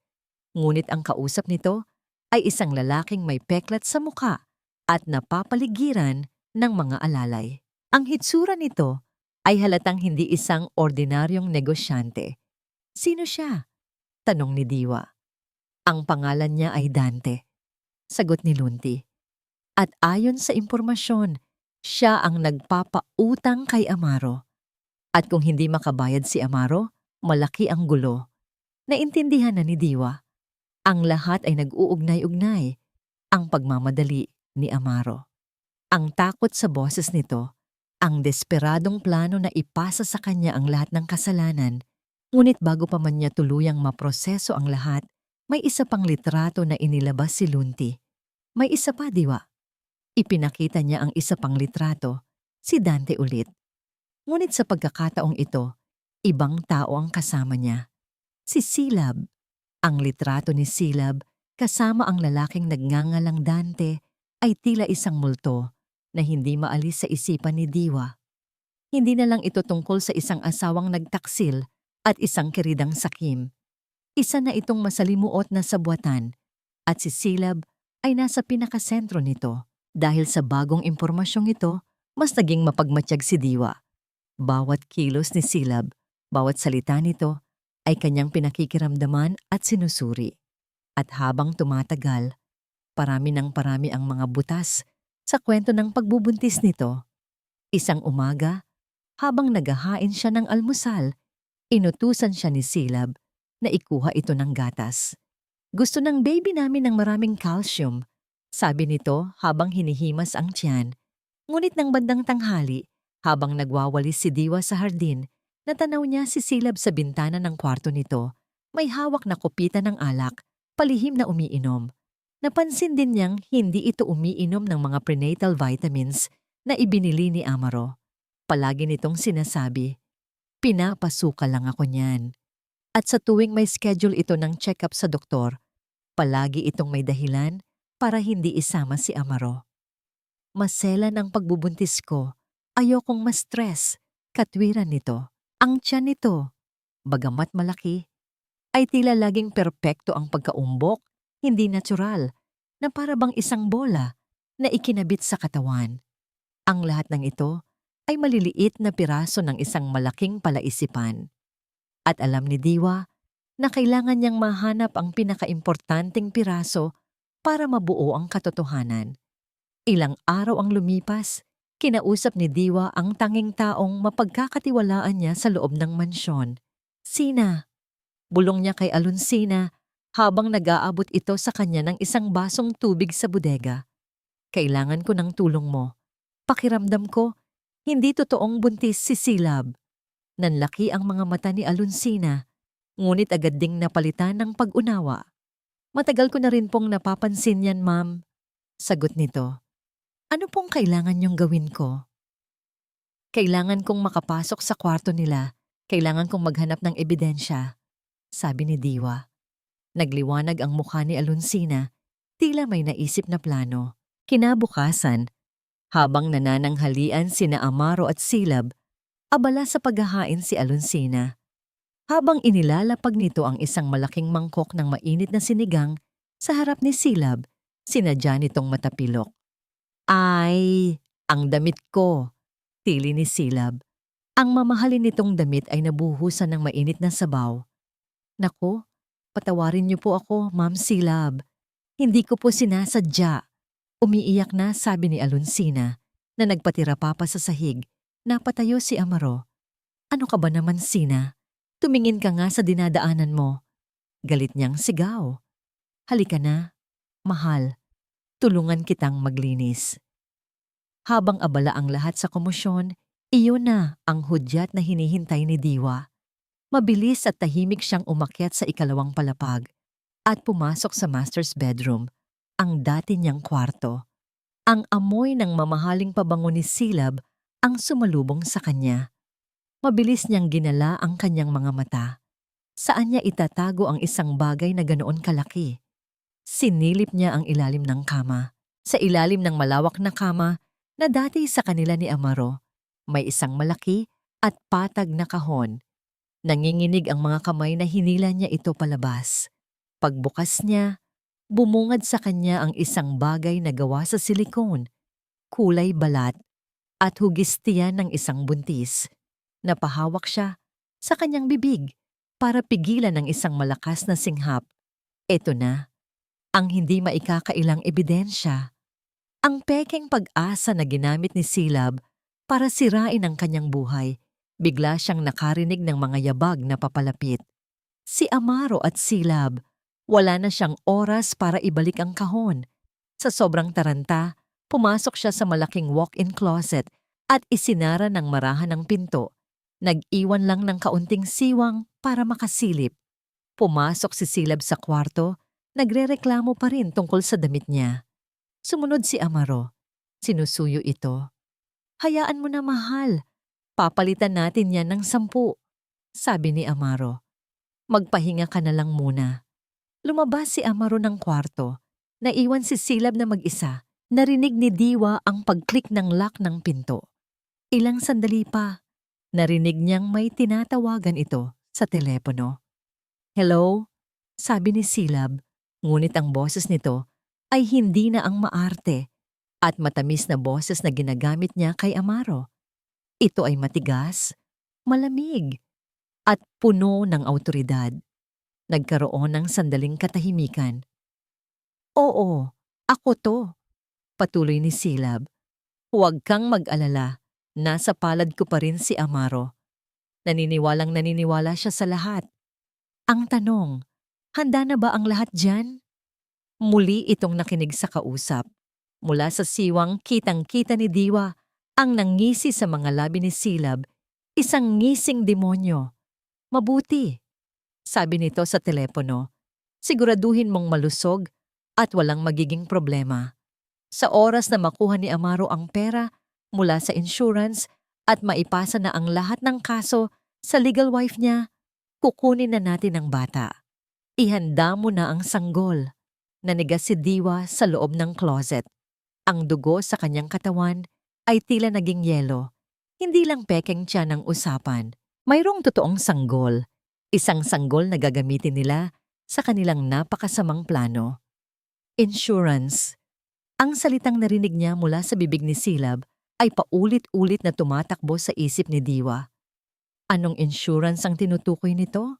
ngunit ang kausap nito ay isang lalaking may peklat sa muka at napapaligiran ng mga alalay. Ang hitsura nito ay halatang hindi isang ordinaryong negosyante. Sino siya? Tanong ni Diwa. Ang pangalan niya ay Dante. Sagot ni Lunti. At ayon sa impormasyon, siya ang nagpapautang kay Amaro. At kung hindi makabayad si Amaro, malaki ang gulo. Naintindihan na ni Diwa. Ang lahat ay nag-uugnay-ugnay. Ang pagmamadali ni Amaro. Ang takot sa boses nito, ang desperadong plano na ipasa sa kanya ang lahat ng kasalanan, ngunit bago pa man niya tuluyang maproseso ang lahat, may isa pang litrato na inilabas si Lunti. May isa pa, Diwa. Ipinakita niya ang isa pang litrato, si Dante ulit. Ngunit sa pagkakataong ito, ibang tao ang kasama niya. Si Silab. Ang litrato ni Silab kasama ang lalaking nagngangalang Dante ay tila isang multo na hindi maalis sa isipan ni Diwa. Hindi na lang ito tungkol sa isang asawang nagtaksil at isang kiridang sakim. Isa na itong masalimuot na sabwatan at si Silab ay nasa pinakasentro nito. Dahil sa bagong impormasyong ito, mas naging mapagmatsyag si Diwa. Bawat kilos ni Silab, bawat salita nito ay kanyang pinakikiramdaman at sinusuri. At habang tumatagal, parami ng parami ang mga butas sa kwento ng pagbubuntis nito. Isang umaga, habang naghahain siya ng almusal, inutusan siya ni Silab na ikuha ito ng gatas. Gusto ng baby namin ng maraming calcium, sabi nito habang hinihimas ang tiyan. Ngunit ng bandang tanghali, habang nagwawalis si Diwa sa hardin, natanaw niya si Silab sa bintana ng kwarto nito. May hawak na kopita ng alak, palihim na umiinom. Napansin din niyang hindi ito umiinom ng mga prenatal vitamins na ibinili ni Amaro. Palagi nitong sinasabi, pinapasuka lang ako niyan. At sa tuwing may schedule ito ng check-up sa doktor, palagi itong may dahilan para hindi isama si Amaro. Maselan ang pagbubuntis ko, ayokong ma-stress, katwiran nito. Ang tiyan nito, bagamat malaki, ay tila laging perpekto ang pagkaumbok, hindi natural, na para bang isang bola na ikinabit sa katawan. Ang lahat ng ito ay maliliit na piraso ng isang malaking palaisipan. At alam ni Diwa na kailangan niyang mahanap ang pinakaimportanteng piraso para mabuo ang katotohanan. Ilang araw ang lumipas, kinausap ni Diwa ang tanging taong mapagkakatiwalaan niya sa loob ng mansyon. Sina? Bulong niya kay Alonsina habang nag-aabot ito sa kanya ng isang basong tubig sa bodega. Kailangan ko ng tulong mo. Pakiramdam ko, hindi totoong buntis si Silab. Nanlaki ang mga mata ni Alonsina, ngunit agad ding napalitan ng pag-unawa. Matagal ko na rin pong napapansin yan, ma'am. Sagot nito. Ano pong kailangan niyong gawin ko? Kailangan kong makapasok sa kwarto nila. Kailangan kong maghanap ng ebidensya, sabi ni Diwa. Nagliwanag ang mukha ni Alonsina, tila may naisip na plano. Kinabukasan, habang nanananghalian sina Amaro at Silab, abala sa paghahain si Alonsina. Habang inilalapag nito ang isang malaking mangkok ng mainit na sinigang sa harap ni Silab, sinadya nitong matapilok. Ay, ang damit ko, tili ni Silab. Ang mamahalin nitong damit ay nabuhusan ng mainit na sabaw. Nako, patawarin niyo po ako, Ma'am Silab. Hindi ko po sinasadya. Umiiyak na, sabi ni Alonsina na nagpatira pa sa sahig. Napatayo si Amaro. Ano ka ba naman, Sina? Tumingin ka nga sa dinadaanan mo. Galit niyang sigaw. Halika na, mahal. Tulungan kitang maglinis. Habang abala ang lahat sa komosyon, iyon na ang hudyat na hinihintay ni Diwa. Mabilis at tahimik siyang umakyat sa ikalawang palapag at pumasok sa master's bedroom, ang dati niyang kwarto. Ang amoy ng mamahaling pabango ni Silab ang sumalubong sa kanya. Mabilis niyang ginala ang kanyang mga mata. Saan niya itatago ang isang bagay na ganoon kalaki? Sinilip niya ang ilalim ng kama. Sa ilalim ng malawak na kama na dati sa kanila ni Amaro, may isang malaki at patag na kahon. Nanginginig ang mga kamay na hinila niya ito palabas. Pagbukas niya, bumungad sa kanya ang isang bagay na gawa sa silikon, kulay balat, at hugis tiyan ng isang buntis. Napahawak siya sa kanyang bibig para pigilan ng isang malakas na singhap. Ito na, ang hindi maikakailang ebidensya. Ang pekeng pag-asa na ginamit ni Silab para sirain ang kanyang buhay. Bigla siyang nakarinig ng mga yabag na papalapit. Si Amaro at Silab, wala na siyang oras para ibalik ang kahon. Sa sobrang taranta, pumasok siya sa malaking walk-in closet at isinara ng marahan ng pinto. Nag-iwan lang ng kaunting siwang para makasilip. Pumasok si Silab sa kwarto, nagrereklamo pa rin tungkol sa damit niya. Sumunod si Amaro. Sinusuyo ito. Hayaan mo na, mahal. Papalitan natin yan ng 10, sabi ni Amaro. Magpahinga ka na lang muna. Lumabas si Amaro ng kwarto. Naiwan si Silab na mag-isa. Narinig ni Diwa ang pag-click ng lock ng pinto. Ilang sandali pa, narinig niyang may tinatawagan ito sa telepono. Hello? Sabi ni Silab, ngunit ang boses nito ay hindi na ang maarte at matamis na boses na ginagamit niya kay Amaro. Ito ay matigas, malamig, at puno ng awtoridad. Nagkaroon ng sandaling katahimikan. Oo, ako to, patuloy ni Silab. Huwag kang mag-alala, nasa palad ko pa rin si Amaro. Naniniwala siya sa lahat. Ang tanong, handa na ba ang lahat dyan? Muli itong nakinig sa kausap. Mula sa siwang kitang-kita ni Diwa ang nangisi sa mga labi ni Silab, isang ngising demonyo. Mabuti, sabi nito sa telepono. Siguraduhin mong malusog at walang magiging problema. Sa oras na makuha ni Amaro ang pera mula sa insurance at maipasa na ang lahat ng kaso sa legal wife niya, kukunin na natin ang bata. Ihanda mo na ang sanggol. Nanigas si Diwa sa loob ng closet. Ang dugo sa kanyang katawan ay tila naging yelo. Hindi lang pekeng tiyan ang usapan. Mayroong totoong sanggol. Isang sanggol na gagamitin nila sa kanilang napakasamang plano. Insurance. Ang salitang narinig niya mula sa bibig ni Silab ay paulit-ulit na tumatakbo sa isip ni Diwa. Anong insurance ang tinutukoy nito?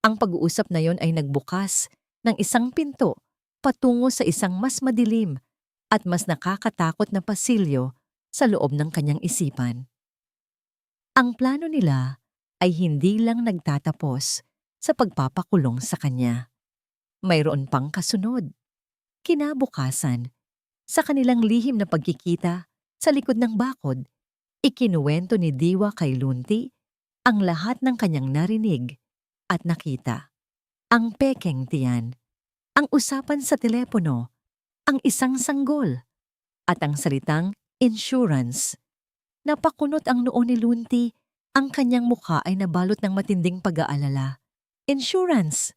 Ang pag-uusap na yon ay nagbukas ng isang pinto patungo sa isang mas madilim at mas nakakatakot na pasilyo sa loob ng kanyang isipan. Ang plano nila ay hindi lang nagtatapos sa pagpapakulong sa kanya. Mayroon pang kasunod. Kinabukasan, sa kanilang lihim na pagkikita sa likod ng bakod, ikinuwento ni Diwa kay Lunti ang lahat ng kanyang narinig at nakita. Ang pekeng tiyan, ang usapan sa telepono, ang isang sanggol, at ang salitang insurance. Napakunot ang noo ni Lunti, ang kanyang mukha ay nabalot ng matinding pag-aalala. Insurance!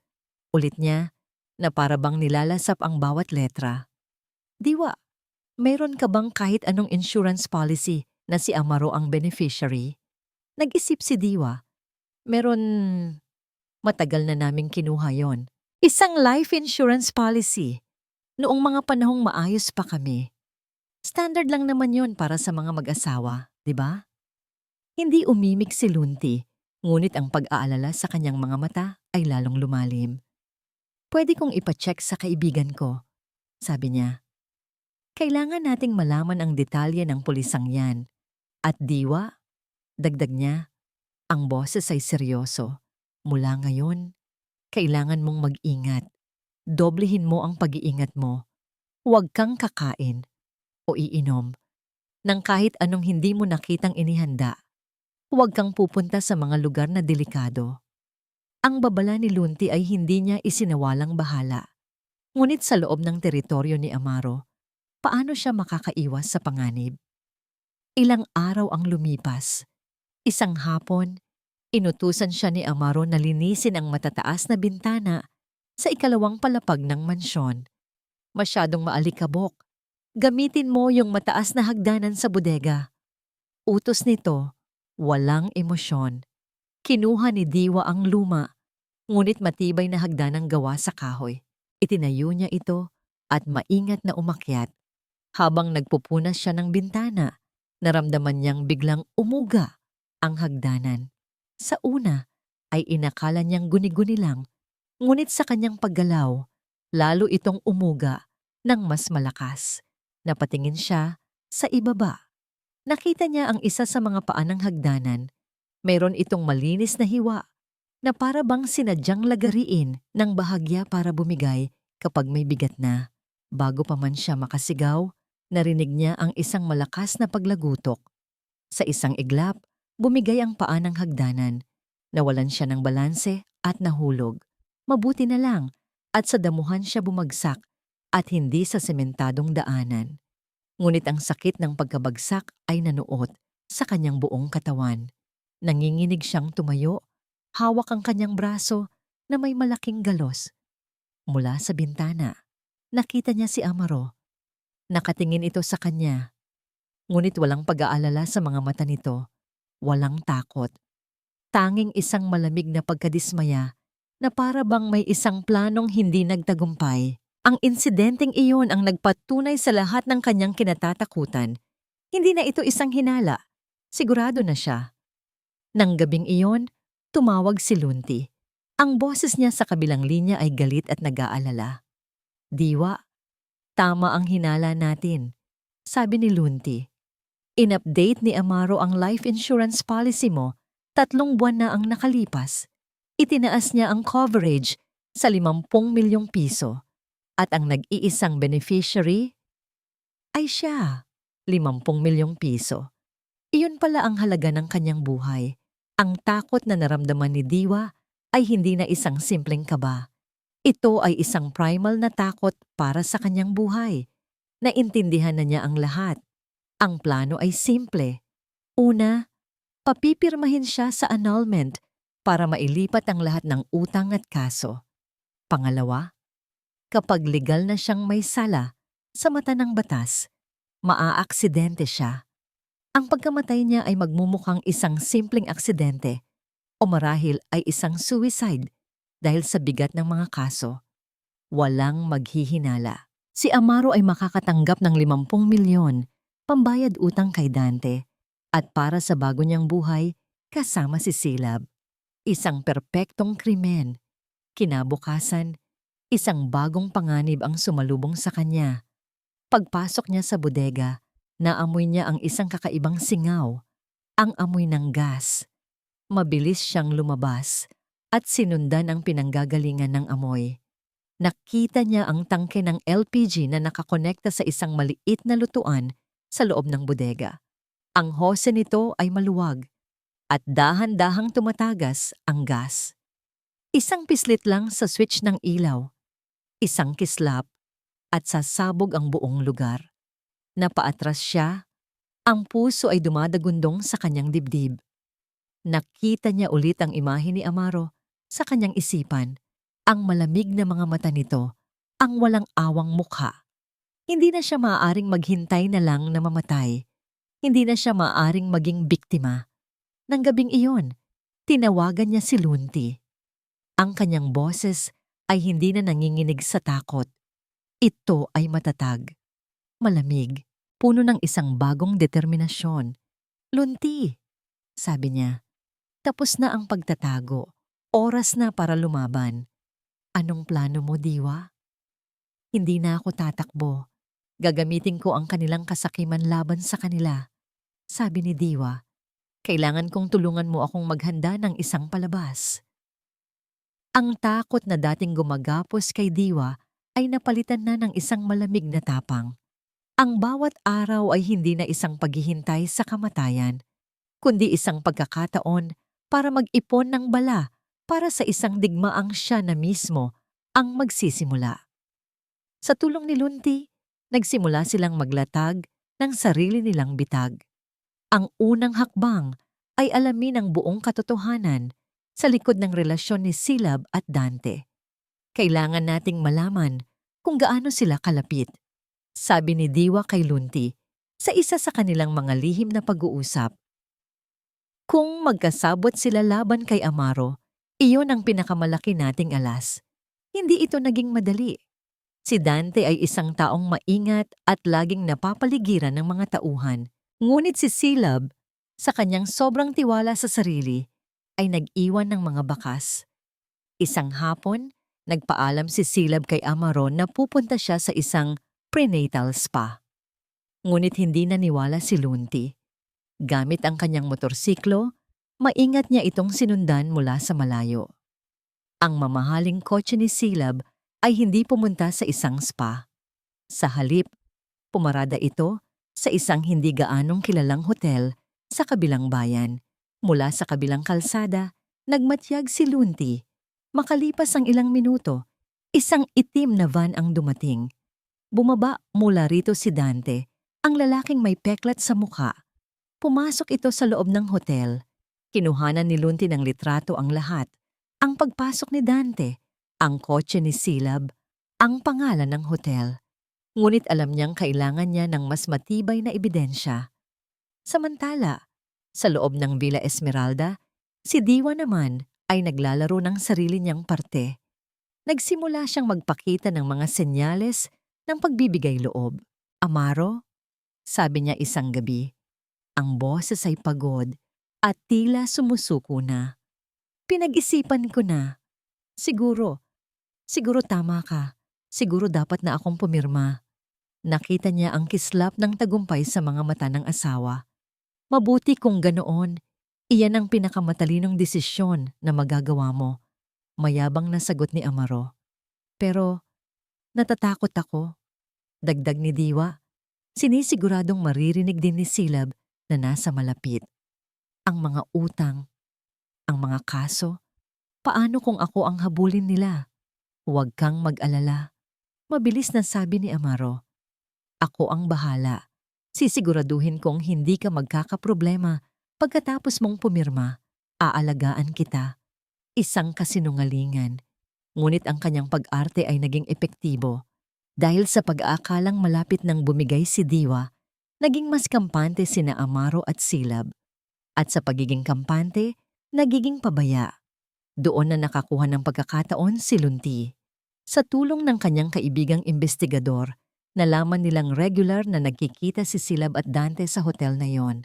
Ulit niya, na para bang nilalasap ang bawat letra. Diwa, mayroon ka bang kahit anong insurance policy na si Amaro ang beneficiary? Nag-isip si Diwa. Meron, matagal na naming kinuha yon. Isang life insurance policy. Noong mga panahong maayos pa kami. Standard lang naman yon para sa mga mag-asawa, di ba? Hindi umimik si Lunti, ngunit ang pag-aalala sa kanyang mga mata ay lalong lumalim. Pwede kong ipacheck sa kaibigan ko, sabi niya. Kailangan nating malaman ang detalye ng pulisang yan. At Diwa, dagdag niya, ang boses ay seryoso. Mula ngayon, kailangan mong mag-ingat. Doblehin mo ang pag-iingat mo. Huwag kang kakain o iinom ng kahit anong hindi mo nakitang inihanda. Huwag kang pupunta sa mga lugar na delikado. Ang babala ni Lunti ay hindi niya isinawalang bahala. Ngunit sa loob ng teritoryo ni Amaro, paano siya makakaiwas sa panganib? Ilang araw ang lumipas. Isang hapon, inutusan siya ni Amaro na linisin ang matataas na bintana sa ikalawang palapag ng mansyon. Masyadong maalikabok. Gamitin mo yung mataas na hagdanan sa bodega. Utos nito, walang emosyon. Kinuha ni Diwa ang luma, ngunit matibay na hagdanang gawa sa kahoy. Itinayo niya ito at maingat na umakyat. Habang nagpupunas siya ng bintana, naramdaman niyang biglang umuga ang hagdanan. Sa una ay inakala niyang guni-guni lang, ngunit sa kanyang paggalaw, lalo itong umuga ng mas malakas. Napatingin siya sa ibaba. Nakita niya ang isa sa mga paa ng hagdanan. Mayroon itong malinis na hiwa na para bang sinadyang lagariin ng bahagya para bumigay kapag may bigat na. Bago pa man siya makasigaw, narinig niya ang isang malakas na paglagutok. Sa isang iglap, bumigay ang paa ng hagdanan. Nawalan siya ng balanse at nahulog. Mabuti na lang at sa damuhan siya bumagsak at hindi sa sementadong daanan. Ngunit ang sakit ng pagkabagsak ay nanuot sa kanyang buong katawan. Nanginginig siyang tumayo, hawak ang kanyang braso na may malaking galos. Mula sa bintana, nakita niya si Amaro. Nakatingin ito sa kanya. Ngunit walang pag-aalala sa mga mata nito. Walang takot. Tanging isang malamig na pagkadismaya na para bang may isang planong hindi nagtagumpay. Ang insidenteng iyon ang nagpatunay sa lahat ng kanyang kinatatakutan. Hindi na ito isang hinala. Sigurado na siya. Nang gabing iyon, tumawag si Lunti. Ang boses niya sa kabilang linya ay galit at nag-aalala. Diwa, tama ang hinala natin, sabi ni Lunti. In-update ni Amaro ang life insurance policy mo, 3 buwan na ang nakalipas. Itinaas niya ang coverage sa 50 milyong piso at ang nag-iisang beneficiary ay siya, 50 milyong piso. Iyon pala ang halaga ng kanyang buhay. Ang takot na naramdaman ni Diwa ay hindi na isang simpleng kaba. Ito ay isang primal na takot para sa kanyang buhay. Naintindihan na niya ang lahat. Ang plano ay simple. Una, papipirmahin siya sa annulment para mailipat ang lahat ng utang at kaso. Pangalawa, kapag legal na siyang may sala sa mata ng batas, maaaksidente siya. Ang pagkamatay niya ay magmumukhang isang simpleng aksidente o marahil ay isang suicide dahil sa bigat ng mga kaso. Walang maghihinala. Si Amaro ay makakatanggap ng 50 milyon pambayad utang kay Dante at para sa bago niyang buhay kasama si Silab. Isang perpektong krimen. Kinabukasan, isang bagong panganib ang sumalubong sa kanya. Pagpasok niya sa bodega, naamoy niya ang isang kakaibang singaw, ang amoy ng gas. Mabilis siyang lumabas at sinundan ang pinanggagalingan ng amoy. Nakita niya ang tangke ng LPG na nakakonekta sa isang maliit na lutuan sa loob ng bodega. Ang hose nito ay maluwag at dahan-dahang tumatagas ang gas. Isang pislit lang sa switch ng ilaw, isang kislap at sasabog ang buong lugar. Napaatras siya, ang puso ay dumadagundong sa kanyang dibdib. Nakita niya ulit ang imahe ni Amaro sa kanyang isipan, ang malamig na mga mata nito, ang walang awang mukha. Hindi na siya maaaring maghintay na lang na mamatay. Hindi na siya maaaring maging biktima. Nang gabing iyon, tinawagan niya si Lunti. Ang kanyang boses ay hindi na nanginginig sa takot. Ito ay matatag, malamig, puno ng isang bagong determinasyon. "Lunti," sabi niya, "tapos na ang pagtatago. Oras na para lumaban. Anong plano mo, Diwa?" "Hindi na ako tatakbo. Gagamitin ko ang kanilang kasakiman laban sa kanila," sabi ni Diwa. "Kailangan kong tulungan mo akong maghanda ng isang palabas." Ang takot na dating gumagapos kay Diwa ay napalitan na ng isang malamig na tapang. Ang bawat araw ay hindi na isang paghihintay sa kamatayan, kundi isang pagkakataon para mag-ipon ng bala para sa isang digmaang siya na mismo ang magsisimula. Sa tulong ni Lunti, nagsimula silang maglatag ng sarili nilang bitag. Ang unang hakbang ay alamin ang buong katotohanan sa likod ng relasyon ni Silab at Dante. "Kailangan nating malaman kung gaano sila kalapit," sabi ni Diwa kay Lunti sa isa sa kanilang mga lihim na pag-uusap. "Kung magkasabot sila laban kay Amaro, iyon ang pinakamalaki nating alas. Hindi ito naging madali. Si Dante ay isang taong maingat at laging napapaligiran ng mga tauhan. Ngunit si Silab, sa kanyang sobrang tiwala sa sarili, ay nag-iwan ng mga bakas. Isang hapon, nagpaalam si Silab kay Amaro na pupunta siya sa isang prenatal spa. Ngunit hindi naniwala si Lunti. Gamit ang kanyang motorsiklo, maingat niya itong sinundan mula sa malayo. Ang mamahaling kotse ni Silab ay hindi pumunta sa isang spa. Sa halip, pumarada ito sa isang hindi gaanong kilalang hotel sa kabilang bayan. Mula sa kabilang kalsada, nagmatyag si Lunti. Makalipas ang ilang minuto, isang itim na van ang dumating. Bumaba mula rito si Dante, ang lalaking may peklat sa mukha. Pumasok ito sa loob ng hotel. Kinuhanan ni Lunti ng litrato ang lahat. Ang pagpasok ni Dante, ang kotse ni Silab, ang pangalan ng hotel. Ngunit alam niyang kailangan niya ng mas matibay na ebidensya. Samantala, sa loob ng Villa Esmeralda, si Diwa naman ay naglalaro ng sarili niyang parte. Nagsimula siyang magpakita ng mga senyales ng pagbibigay loob. "Amaro," sabi niya isang gabi. Ang boses ay pagod at tila sumusuko na. "Pinag-isipan ko na. Siguro tama ka. Siguro dapat na akong pumirma." Nakita niya ang kislap ng tagumpay sa mga mata ng asawa. "Mabuti kung ganoon. Iyan ang pinakamatalinong desisyon na magagawa mo," mayabang na sagot ni Amaro. "Pero natatakot ako," dagdag ni Diwa. Sinisiguradong maririnig din ni Silab na nasa malapit. "Ang mga utang, ang mga kaso, paano kung ako ang habulin nila?" "Huwag kang mag-alala," mabilis na sabi ni Amaro. "Ako ang bahala. Sisiguraduhin kong hindi ka magkakaproblema pagkatapos mong pumirma. Aalagaan kita." Isang kasinungalingan. Ngunit ang kanyang pag-arte ay naging epektibo. Dahil sa pag-aakalang malapit nang bumigay si Diwa, naging mas kampante sina Amaro at Silab. At sa pagiging kampante, nagiging pabaya. Doon na nakakuha ng pagkakataon si Lunti. Sa tulong ng kanyang kaibigang investigador, Nalaman nilang regular na nagkikita si Silab at Dante sa hotel na yon.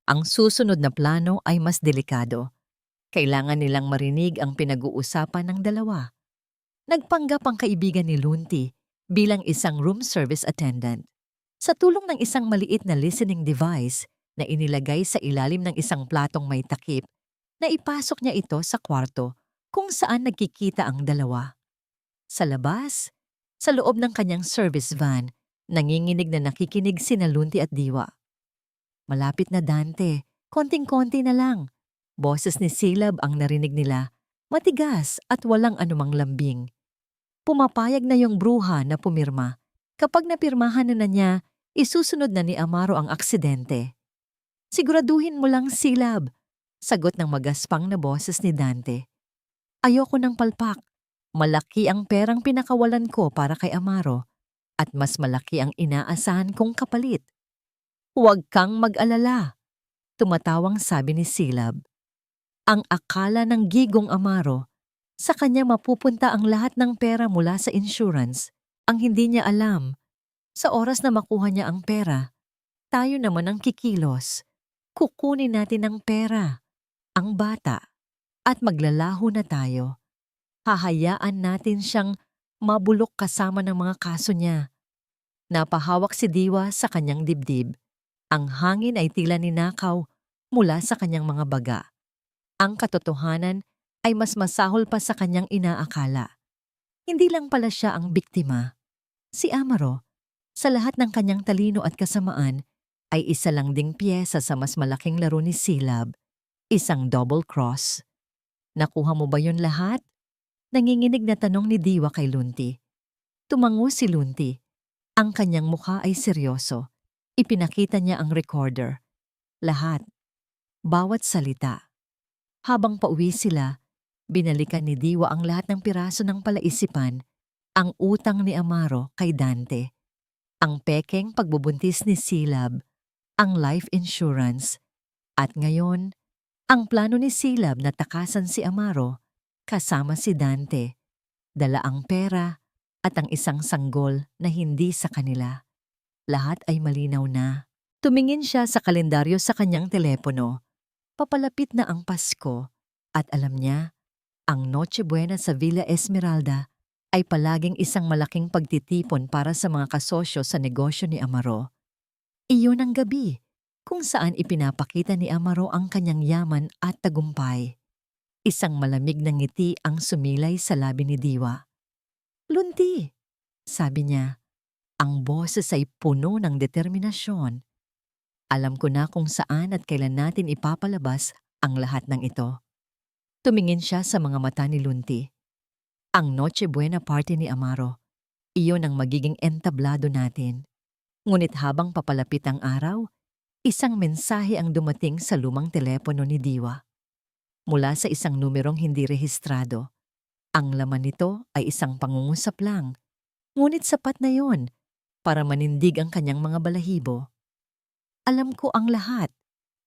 Ang susunod na plano ay mas delikado. Kailangan nilang marinig ang pinag-uusapan ng dalawa. Nagpanggap ang kaibigan ni Lunti bilang isang room service attendant. Sa tulong ng isang maliit na listening device na inilagay sa ilalim ng isang platong may takip, na ipasok niya ito sa kwarto kung saan nagkikita ang dalawa. Sa labas, sa loob ng kanyang service van, nanginginig na nakikinig sina Lunti at Diwa. Malapit na Dante, konting-konti na lang. Boses ni Silab ang narinig nila, matigas at walang anumang lambing. Pumapayag na yung bruha na pumirma. Kapag napirmahan na niya, isusunod na ni Amaro ang aksidente. Siguraduhin mo lang, Silab, sagot ng magaspang na boses ni Dante. Ayoko ng palpak. Malaki ang perang pinakawalan ko para kay Amaro at mas malaki ang inaasahan kong kapalit. Huwag kang mag-alala, tumatawang sabi ni Silab. Ang akala ng gigong Amaro, sa kanya mapupunta ang lahat ng pera mula sa insurance. Ang hindi niya alam, sa oras na makuha niya ang pera, tayo naman ang kikilos. Kukunin natin ang pera, ang bata, at maglalaho na tayo. Hahayaan natin siyang mabulok kasama ng mga kaso niya. Napahawak si Diwa sa kanyang dibdib. Ang hangin ay tila ninakaw mula sa kanyang mga baga. Ang katotohanan ay mas masahol pa sa kanyang inaakala. Hindi lang pala siya ang biktima. Si Amaro, sa lahat ng kanyang talino at kasamaan, ay isa lang ding piyesa sa mas malaking laro ni Silab, isang double cross. Nakuha mo ba yun lahat? Nanginginig na tanong ni Diwa kay Lunti. Tumango si Lunti. Ang kanyang mukha ay seryoso. Ipinakita niya ang recorder. Lahat. Bawat salita. Habang pauwi sila, binalikan ni Diwa ang lahat ng piraso ng palaisipan, ang utang ni Amaro kay Dante, ang pekeng pagbubuntis ni Silab, ang life insurance, at ngayon, ang plano ni Silab na takasan si Amaro kasama si Dante, dala ang pera at ang isang sanggol na hindi sa kanila. Lahat ay malinaw na. Tumingin siya sa kalendaryo sa kanyang telepono. Papalapit na ang Pasko at alam niya, ang Noche Buena sa Villa Esmeralda ay palaging isang malaking pagtitipon para sa mga kasosyo sa negosyo ni Amaro. Iyon ang gabi kung saan ipinapakita ni Amaro ang kanyang yaman at tagumpay. Isang malamig na ngiti ang sumilay sa labi ni Diwa. Lunti, sabi niya, ang boses ay puno ng determinasyon. Alam ko na kung saan at kailan natin ipapalabas ang lahat ng ito. Tumingin siya sa mga mata ni Lunti. Ang Noche Buena party ni Amaro, iyon ang magiging entablado natin. Ngunit habang papalapit ang araw, isang mensahe ang dumating sa lumang telepono ni Diwa. Mula sa isang numerong hindi rehistrado. Ang laman nito ay isang pangungusap lang, ngunit sapat na yon para manindig ang kanyang mga balahibo. Alam ko ang lahat.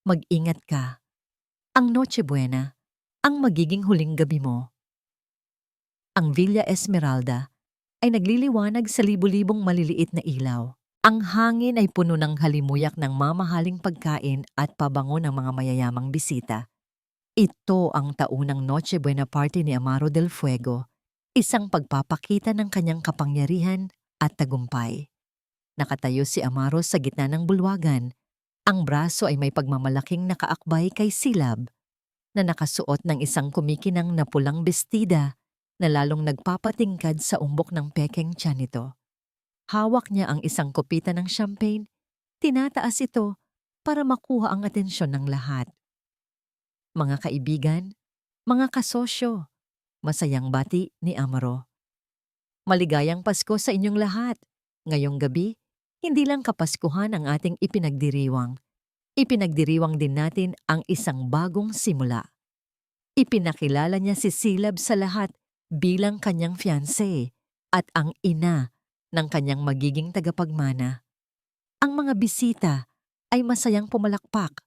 Mag-ingat ka. Ang Noche Buena, ang magiging huling gabi mo. Ang Villa Esmeralda ay nagliliwanag sa libu-libong maliliit na ilaw. Ang hangin ay puno ng halimuyak ng mamahaling pagkain at pabango ng mga mayayamang bisita. Ito ang taunang Noche Buena party ni Amaro del Fuego, isang pagpapakita ng kanyang kapangyarihan at tagumpay. Nakatayo si Amaro sa gitna ng bulwagan. Ang braso ay may pagmamalaking nakaakbay kay Silab, na nakasuot ng isang kumikinang na pulang bestida na lalong nagpapatingkad sa umbok ng pekeng tiyan nito. Hawak niya ang isang kopita ng champagne, tinataas ito para makuha ang atensyon ng lahat. Mga kaibigan, mga kasosyo, masayang bati ni Amaro. Maligayang Pasko sa inyong lahat. Ngayong gabi, hindi lang kapaskuhan ang ating ipinagdiriwang. Ipinagdiriwang din natin ang isang bagong simula. Ipinakilala niya si Silab sa lahat bilang kanyang fiancé at ang ina ng kanyang magiging tagapagmana. Ang mga bisita ay masayang pumalakpak,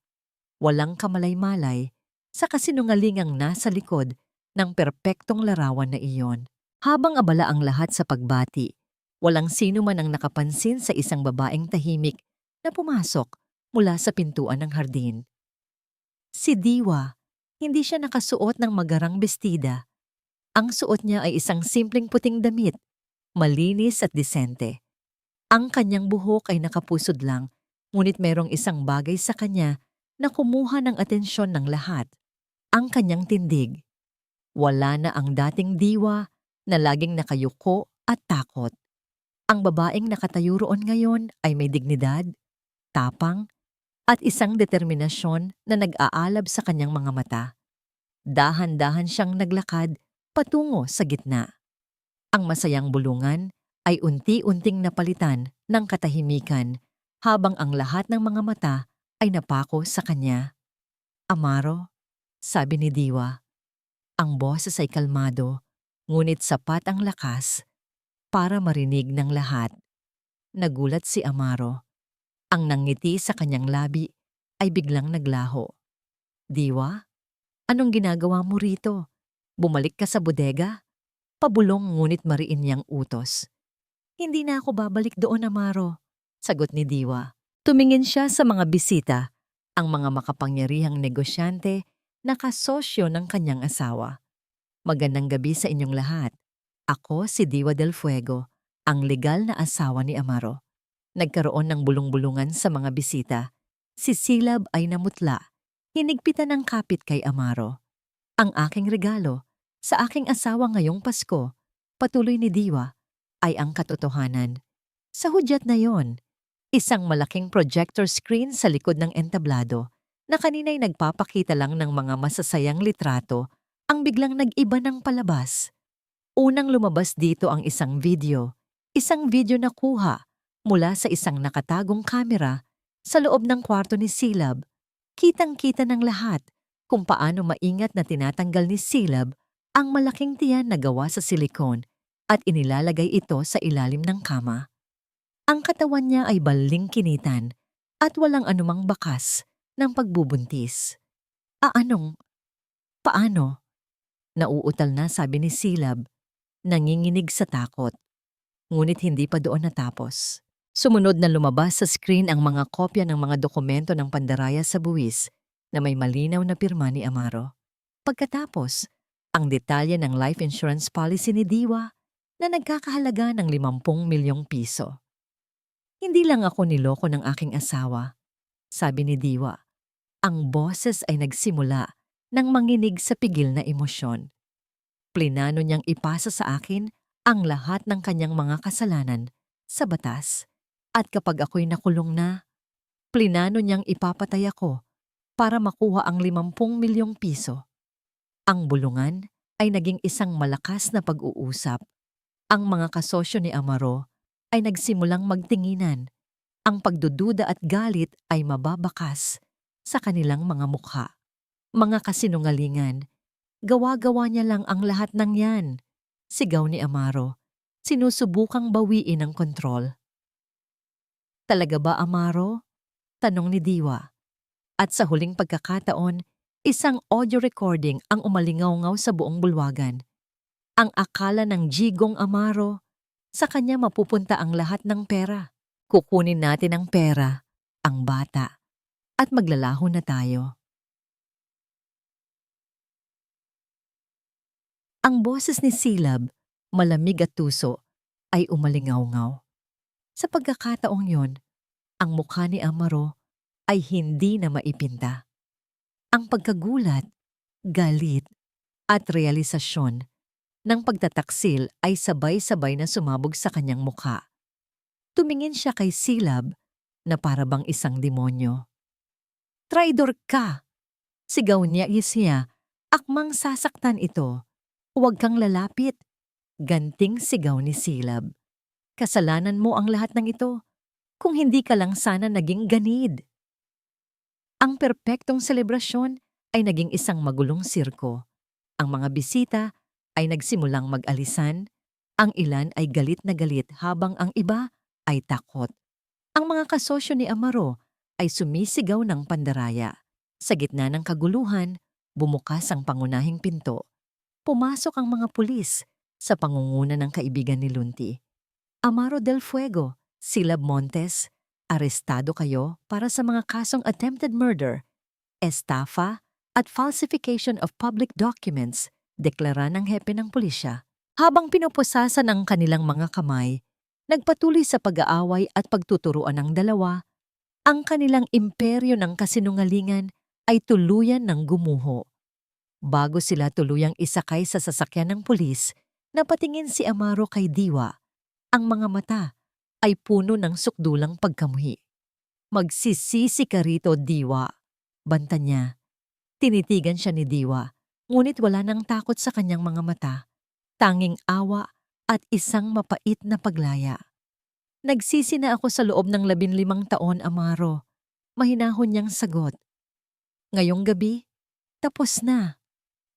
walang kamalay-malay, sa kasinungalingang nasa likod ng perpektong larawan na iyon. Habang abala ang lahat sa pagbati, Walang sino man ang nakapansin sa isang babaeng tahimik na pumasok mula sa pintuan ng hardin. Si Diwa, hindi siya nakasuot ng magarang bestida. Ang suot niya ay isang simpleng puting damit, malinis at disente. Ang kanyang buhok ay nakapusod lang, ngunit merong isang bagay sa kanya na kumuha ng atensyon ng lahat. Ang kanyang tindig. Wala na ang dating Diwa na laging nakayuko at takot. Ang babaeng nakatayo roon ngayon ay may dignidad, tapang, at isang determinasyon na nag-aalab sa kanyang mga mata. Dahan-dahan siyang naglakad patungo sa gitna. Ang masayang bulungan ay unti-unting napalitan ng katahimikan habang ang lahat ng mga mata ay napako sa kanya. Amaro, sabi ni Diwa. Ang boses ay kalmado, ngunit sapat ang lakas para marinig ng lahat. Nagulat si Amaro. Ang nangiti sa kanyang labi ay biglang naglaho. Diwa, anong ginagawa mo rito? Bumalik ka sa bodega? Pabulong ngunit mariin niyang utos. Hindi na ako babalik doon, Amaro, sagot ni Diwa. Tumingin siya sa mga bisita, ang mga makapangyarihang negosyante na kasosyo ng kanyang asawa. Magandang gabi sa inyong lahat. Ako si Diwa del Fuego, ang legal na asawa ni Amaro. Nagkaroon ng bulong-bulungan sa mga bisita. Si Silab ay namutla. Hinigpitan ng kapit kay Amaro. Ang aking regalo sa aking asawa ngayong Pasko, patuloy ni Diwa, ay ang katotohanan. Sa hudyat na yon, isang malaking projector screen sa likod ng entablado na kanina'y nagpapakita lang ng mga masasayang litrato ang biglang nag-iba ng palabas. Unang lumabas dito ang isang video na kuha mula sa isang nakatagong kamera sa loob ng kwarto ni Silab. Kitang-kita ng lahat kung paano maingat na tinatanggal ni Silab ang malaking tiyan na gawa sa silikon at inilalagay ito sa ilalim ng kama. Ang katawan niya ay balingkinitan at walang anumang bakas ng pagbubuntis. Paano? Nauutal na, sabi ni Silab, nanginginig sa takot. Ngunit hindi pa doon natapos. Sumunod na lumabas sa screen ang mga kopya ng mga dokumento ng pandaraya sa buwis na may malinaw na pirma ni Amaro. Pagkatapos, ang detalye ng life insurance policy ni Diwa na nagkakahalaga ng 50 milyong piso. Hindi lang ako niloko ng aking asawa, sabi ni Diwa. Ang boses ay nagsimula nang manginig sa pigil na emosyon. Plinano niyang ipasa sa akin ang lahat ng kanyang mga kasalanan sa batas. At kapag ako'y nakulong na, plinano niyang ipapatay ako para makuha ang 50 milyong piso. Ang bulungan ay naging isang malakas na pag-uusap. Ang mga kasosyo ni Amaro ay nagsimulang magtinginan. Ang pagdududa at galit ay mababakas sa kanilang mga mukha. Mga kasinungalingan, gawa-gawa niya lang ang lahat ng yan. Sigaw ni Amaro, sinusubukang bawiin ang kontrol. Talaga ba, Amaro? Tanong ni Diwa. At sa huling pagkakataon, isang audio recording ang umalingaw-ngaw sa buong bulwagan. Ang akala ng Jigong Amaro, sa kanya mapupunta ang lahat ng pera. Kukunin natin ang pera, ang bata, at maglalaho na tayo. Ang boses ni Silab, malamig at tuso, ay umalingaw-ngaw. Sa pagkakataong yon, ang mukha ni Amaro ay hindi na maipinta. Ang pagkagulat, galit, at realisasyon ng pagtataksil ay sabay-sabay na sumabog sa kanyang mukha. Tumingin siya kay Silab na parabang isang demonyo. "Traidor ka!" Sigaw niya akmang sasaktan ito. "Huwag kang lalapit." Ganting sigaw ni Silab. "Kasalanan mo ang lahat ng ito. Kung hindi ka lang sana naging ganid." Ang perpektong selebrasyon ay naging isang magulong sirko. Ang mga bisita ay nagsimulang mag-alisan, ang ilan ay galit na galit habang ang iba ay takot. Ang mga kasosyo ni Amaro ay sumisigaw ng pandaraya. Sa gitna ng kaguluhan, bumukas ang pangunahing pinto. Pumasok ang mga pulis sa pangunguna ng kaibigan ni Lunti. Amaro del Fuego, Silab Montes, arestado kayo para sa mga kasong attempted murder, estafa, at falsification of public documents, deklara ng hepe ng pulisya. Habang pinupusasan ang kanilang mga kamay, nagpatuloy sa pag-aaway at pagtuturuan ng dalawa, ang kanilang imperyo ng kasinungalingan ay tuluyan ng gumuho. Bago sila tuluyang isakay sa sasakyan ng pulis, napatingin si Amaro kay Diwa. Ang mga mata ay puno ng sukdulang pagkamuhi. Magsisisi ka rito, Diwa. Banta niya. Tinitigan siya ni Diwa, ngunit wala nang takot sa kanyang mga mata. Tanging awa at isang mapait na paglaya. Nagsisi na ako sa loob ng 15 taon, Amaro. Mahinahon niyang sagot. Ngayong gabi, tapos na.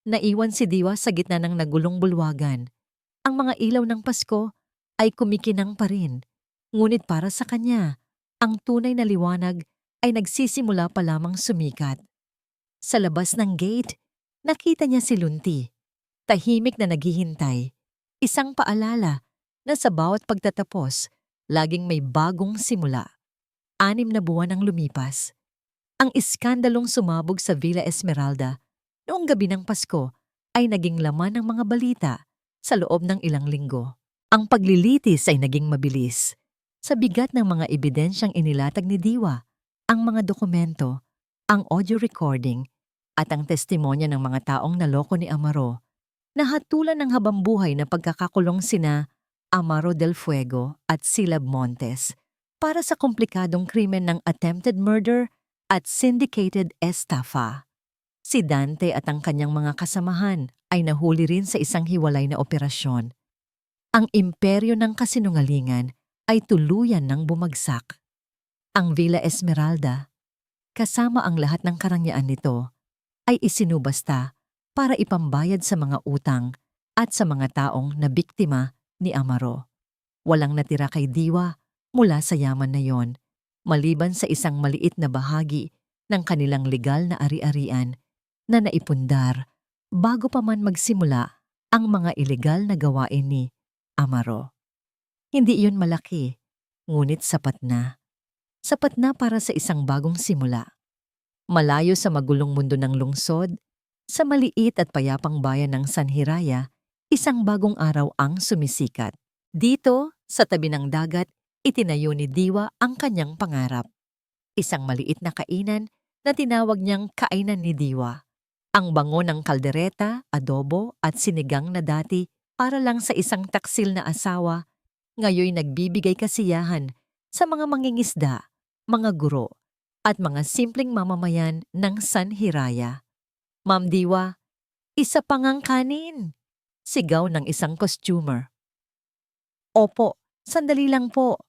Naiwan si Diwa sa gitna ng nagulong bulwagan. Ang mga ilaw ng Pasko ay kumikinang pa rin. Ngunit para sa kanya, ang tunay na liwanag ay nagsisimula pa lamang sumikat. Sa labas ng gate, nakita niya si Lunti. Tahimik na naghihintay. Isang paalala na sa bawat pagtatapos, laging may bagong simula. 6 na buwan ang lumipas. Ang iskandalong sumabog sa Villa Esmeralda noong gabi ng Pasko ay naging laman ng mga balita sa loob ng ilang linggo. Ang paglilitis ay naging mabilis. Sa bigat ng mga ebidensyang inilatag ni Diwa, ang mga dokumento, ang audio recording, at ang testimonya ng mga taong naloko ni Amaro, nahatulan ng habambuhay na pagkakakulong sina Amaro del Fuego at Silab Montes para sa komplikadong krimen ng attempted murder at syndicated estafa. Si Dante at ang kanyang mga kasamahan ay nahuli rin sa isang hiwalay na operasyon. Ang imperyo ng kasinungalingan ay tuluyan ng bumagsak. Ang Villa Esmeralda, kasama ang lahat ng karangyaan nito, ay isinubasta para ipambayad sa mga utang at sa mga taong nabiktima ni Amaro. Walang natira kay Diwa mula sa yaman na yon, maliban sa isang maliit na bahagi ng kanilang legal na ari-arian na naipundar bago pa man magsimula ang mga ilegal na gawain ni Amaro. Hindi iyon malaki, ngunit sapat na. Sapat na para sa isang bagong simula. Malayo sa magulong mundo ng lungsod, sa maliit at payapang bayan ng San Hiraya, isang bagong araw ang sumisikat. Dito, sa tabi ng dagat, itinayo ni Diwa ang kanyang pangarap. Isang maliit na kainan na tinawag niyang kainan ni Diwa. Ang bango ng kaldereta, adobo at sinigang na dati para lang sa isang taksil na asawa, ngayoy nagbibigay kasiyahan sa mga mangingisda, mga guro, at mga simpleng mamamayan ng San Hiraya. Ma'am Diwa, isa pang ang kanin! Sigaw ng isang costumer. Opo, sandali lang po.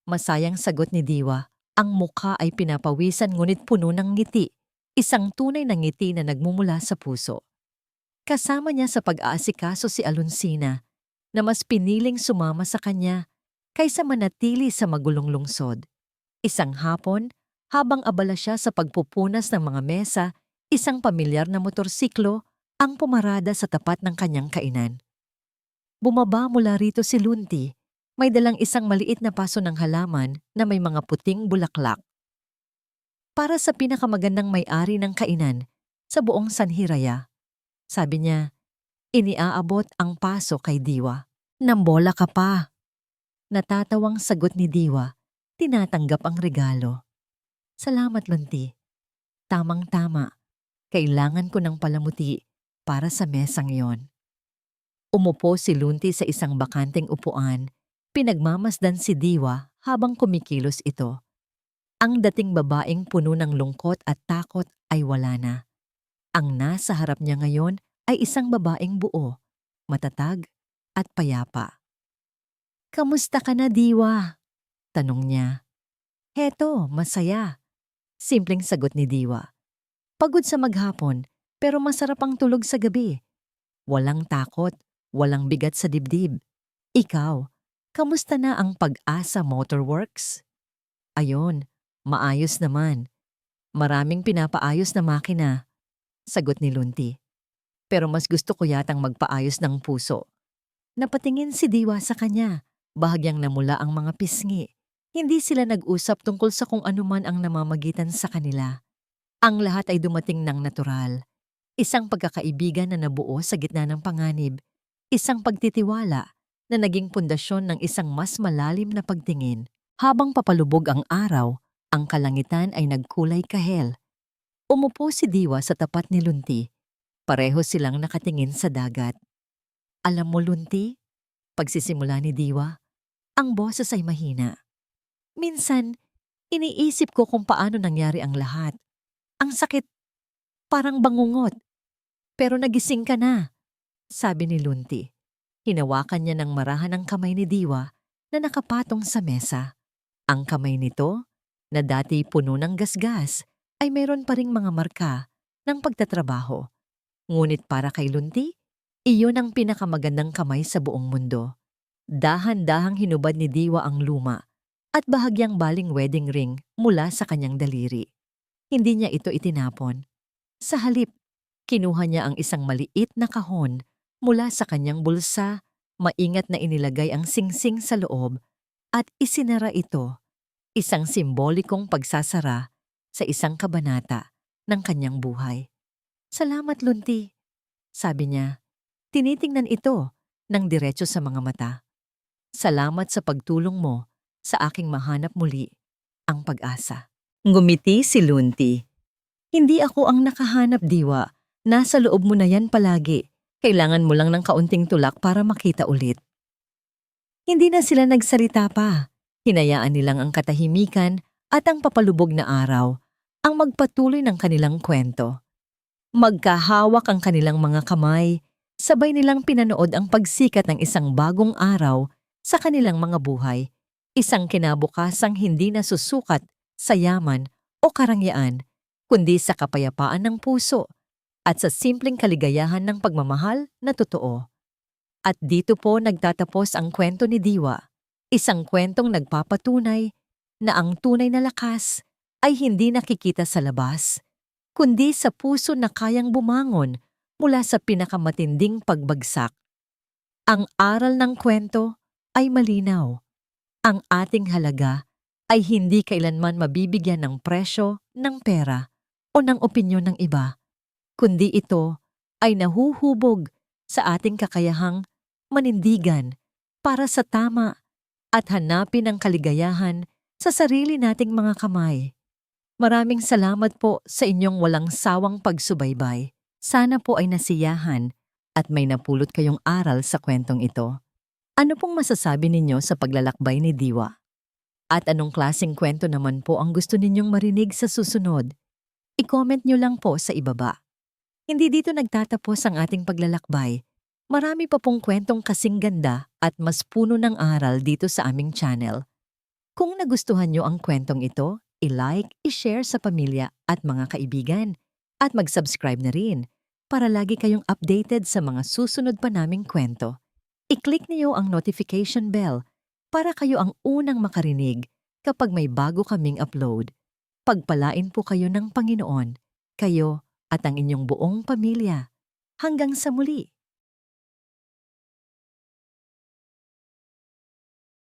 Masayang sagot ni Diwa. Ang mukha ay pinapawisan ngunit puno ng ngiti. Isang tunay na ngiti na nagmumula sa puso. Kasama niya sa pag-aasikaso si Alonsina na mas piniling sumama sa kanya kaysa manatili sa magulong lungsod. Isang hapon, habang abala siya sa pagpupunas ng mga mesa, isang pamilyar na motorsiklo ang pumarada sa tapat ng kanyang kainan. Bumaba mula rito si Lunti, may dalang isang maliit na paso ng halaman na may mga puting bulaklak. Para sa pinakamagandang may-ari ng kainan sa buong San Hiraya, sabi niya, iniaabot ang paso kay Diwa. Nambola ka pa. Natatawang sagot ni Diwa, tinatanggap ang regalo. Salamat, Lunti. Tamang-tama. Kailangan ko ng palamuti para sa mesang yon. Umupo si Lunti sa isang bakanteng upuan. Pinagmamasdan si Diwa habang kumikilos ito. Ang dating babaeng puno ng lungkot at takot ay wala na. Ang nasa harap niya ngayon ay isang babaeng buo, matatag at payapa. Kamusta ka na, Diwa? Tanong niya. Heto, masaya. Simpleng sagot ni Diwa. Pagod sa maghapon, pero masarap ang tulog sa gabi. Walang takot, walang bigat sa dibdib. Ikaw, kamusta na ang Pag-asa Motorworks? Ayon, maayos naman. Maraming pinapaayos na makina, sagot ni Lunti. Pero mas gusto ko yatang magpaayos ng puso. Napatingin si Diwa sa kanya, bahagyang namula ang mga pisngi. Hindi sila nag-usap tungkol sa kung anuman ang namamagitan sa kanila. Ang lahat ay dumating ng natural. Isang pagkakaibigan na nabuo sa gitna ng panganib. Isang pagtitiwala na naging pundasyon ng isang mas malalim na pagtingin. Habang papalubog ang araw, ang kalangitan ay nagkulay kahel. Umupo si Diwa sa tapat ni Lunti. Pareho silang nakatingin sa dagat. Alam mo, Lunti, pagsisimula ni Diwa, ang boses ay mahina. Minsan, iniisip ko kung paano nangyari ang lahat. Ang sakit, parang bangungot. Pero nagising ka na, sabi ni Lunti. Hinawakan niya ng marahan ang kamay ni Diwa na nakapatong sa mesa. Ang kamay nito, na dati puno ng gasgas, ay mayroon pa ring mga marka ng pagtatrabaho. Ngunit para kay Lunti, iyon ang pinakamagandang kamay sa buong mundo. Dahan-dahang hinubad ni Diwa ang luma at bahagyang baling wedding ring mula sa kanyang daliri. Hindi niya ito itinapon. Sa halip, kinuha niya ang isang maliit na kahon mula sa kanyang bulsa, maingat na inilagay ang singsing sa loob at isinara ito, isang simbolikong pagsasara sa isang kabanata ng kanyang buhay. Salamat, Lunti, sabi niya. Tinitingnan ito ng diretso sa mga mata. Salamat sa pagtulong mo sa aking mahanap muli ang pag-asa. Ngumiti si Lunti. Hindi ako ang nakahanap, Diwa. Nasa loob mo na yan palagi. Kailangan mo lang ng kaunting tulak para makita ulit. Hindi na sila nagsalita pa. Hinayaan nilang ang katahimikan at ang papalubog na araw ang magpatuloy ng kanilang kwento. Magkahawak ang kanilang mga kamay, sabay nilang pinanood ang pagsikat ng isang bagong araw sa kanilang mga buhay. Isang kinabukasang hindi nasusukat sa yaman o karangyaan, kundi sa kapayapaan ng puso at sa simpleng kaligayahan ng pagmamahal na totoo. At dito po nagtatapos ang kwento ni Diwa, isang kwentong nagpapatunay na ang tunay na lakas ay hindi nakikita sa labas, kundi sa puso na kayang bumangon mula sa pinakamatinding pagbagsak. Ang aral ng kwento ay malinaw. Ang ating halaga ay hindi kailanman mabibigyan ng presyo ng pera o ng opinyon ng iba, kundi ito ay nahuhubog sa ating kakayahang manindigan para sa tama at hanapin ang kaligayahan sa sarili nating mga kamay. Maraming salamat po sa inyong walang sawang pagsubaybay. Sana po ay nasiyahan at may napulot kayong aral sa kwentong ito. Ano pong masasabi ninyo sa paglalakbay ni Diwa? At anong klaseng kwento naman po ang gusto ninyong marinig sa susunod? I-comment nyo lang po sa ibaba. Hindi dito nagtatapos ang ating paglalakbay. Marami pa pong kwentong kasing ganda at mas puno ng aral dito sa aming channel. Kung nagustuhan nyo ang kwentong ito, i-like, i-share sa pamilya at mga kaibigan, at mag-subscribe na rin para lagi kayong updated sa mga susunod pa naming kwento. I-click niyo ang notification bell para kayo ang unang makarinig kapag may bago kaming upload. Pagpalain po kayo ng Panginoon, kayo at ang inyong buong pamilya. Hanggang sa muli!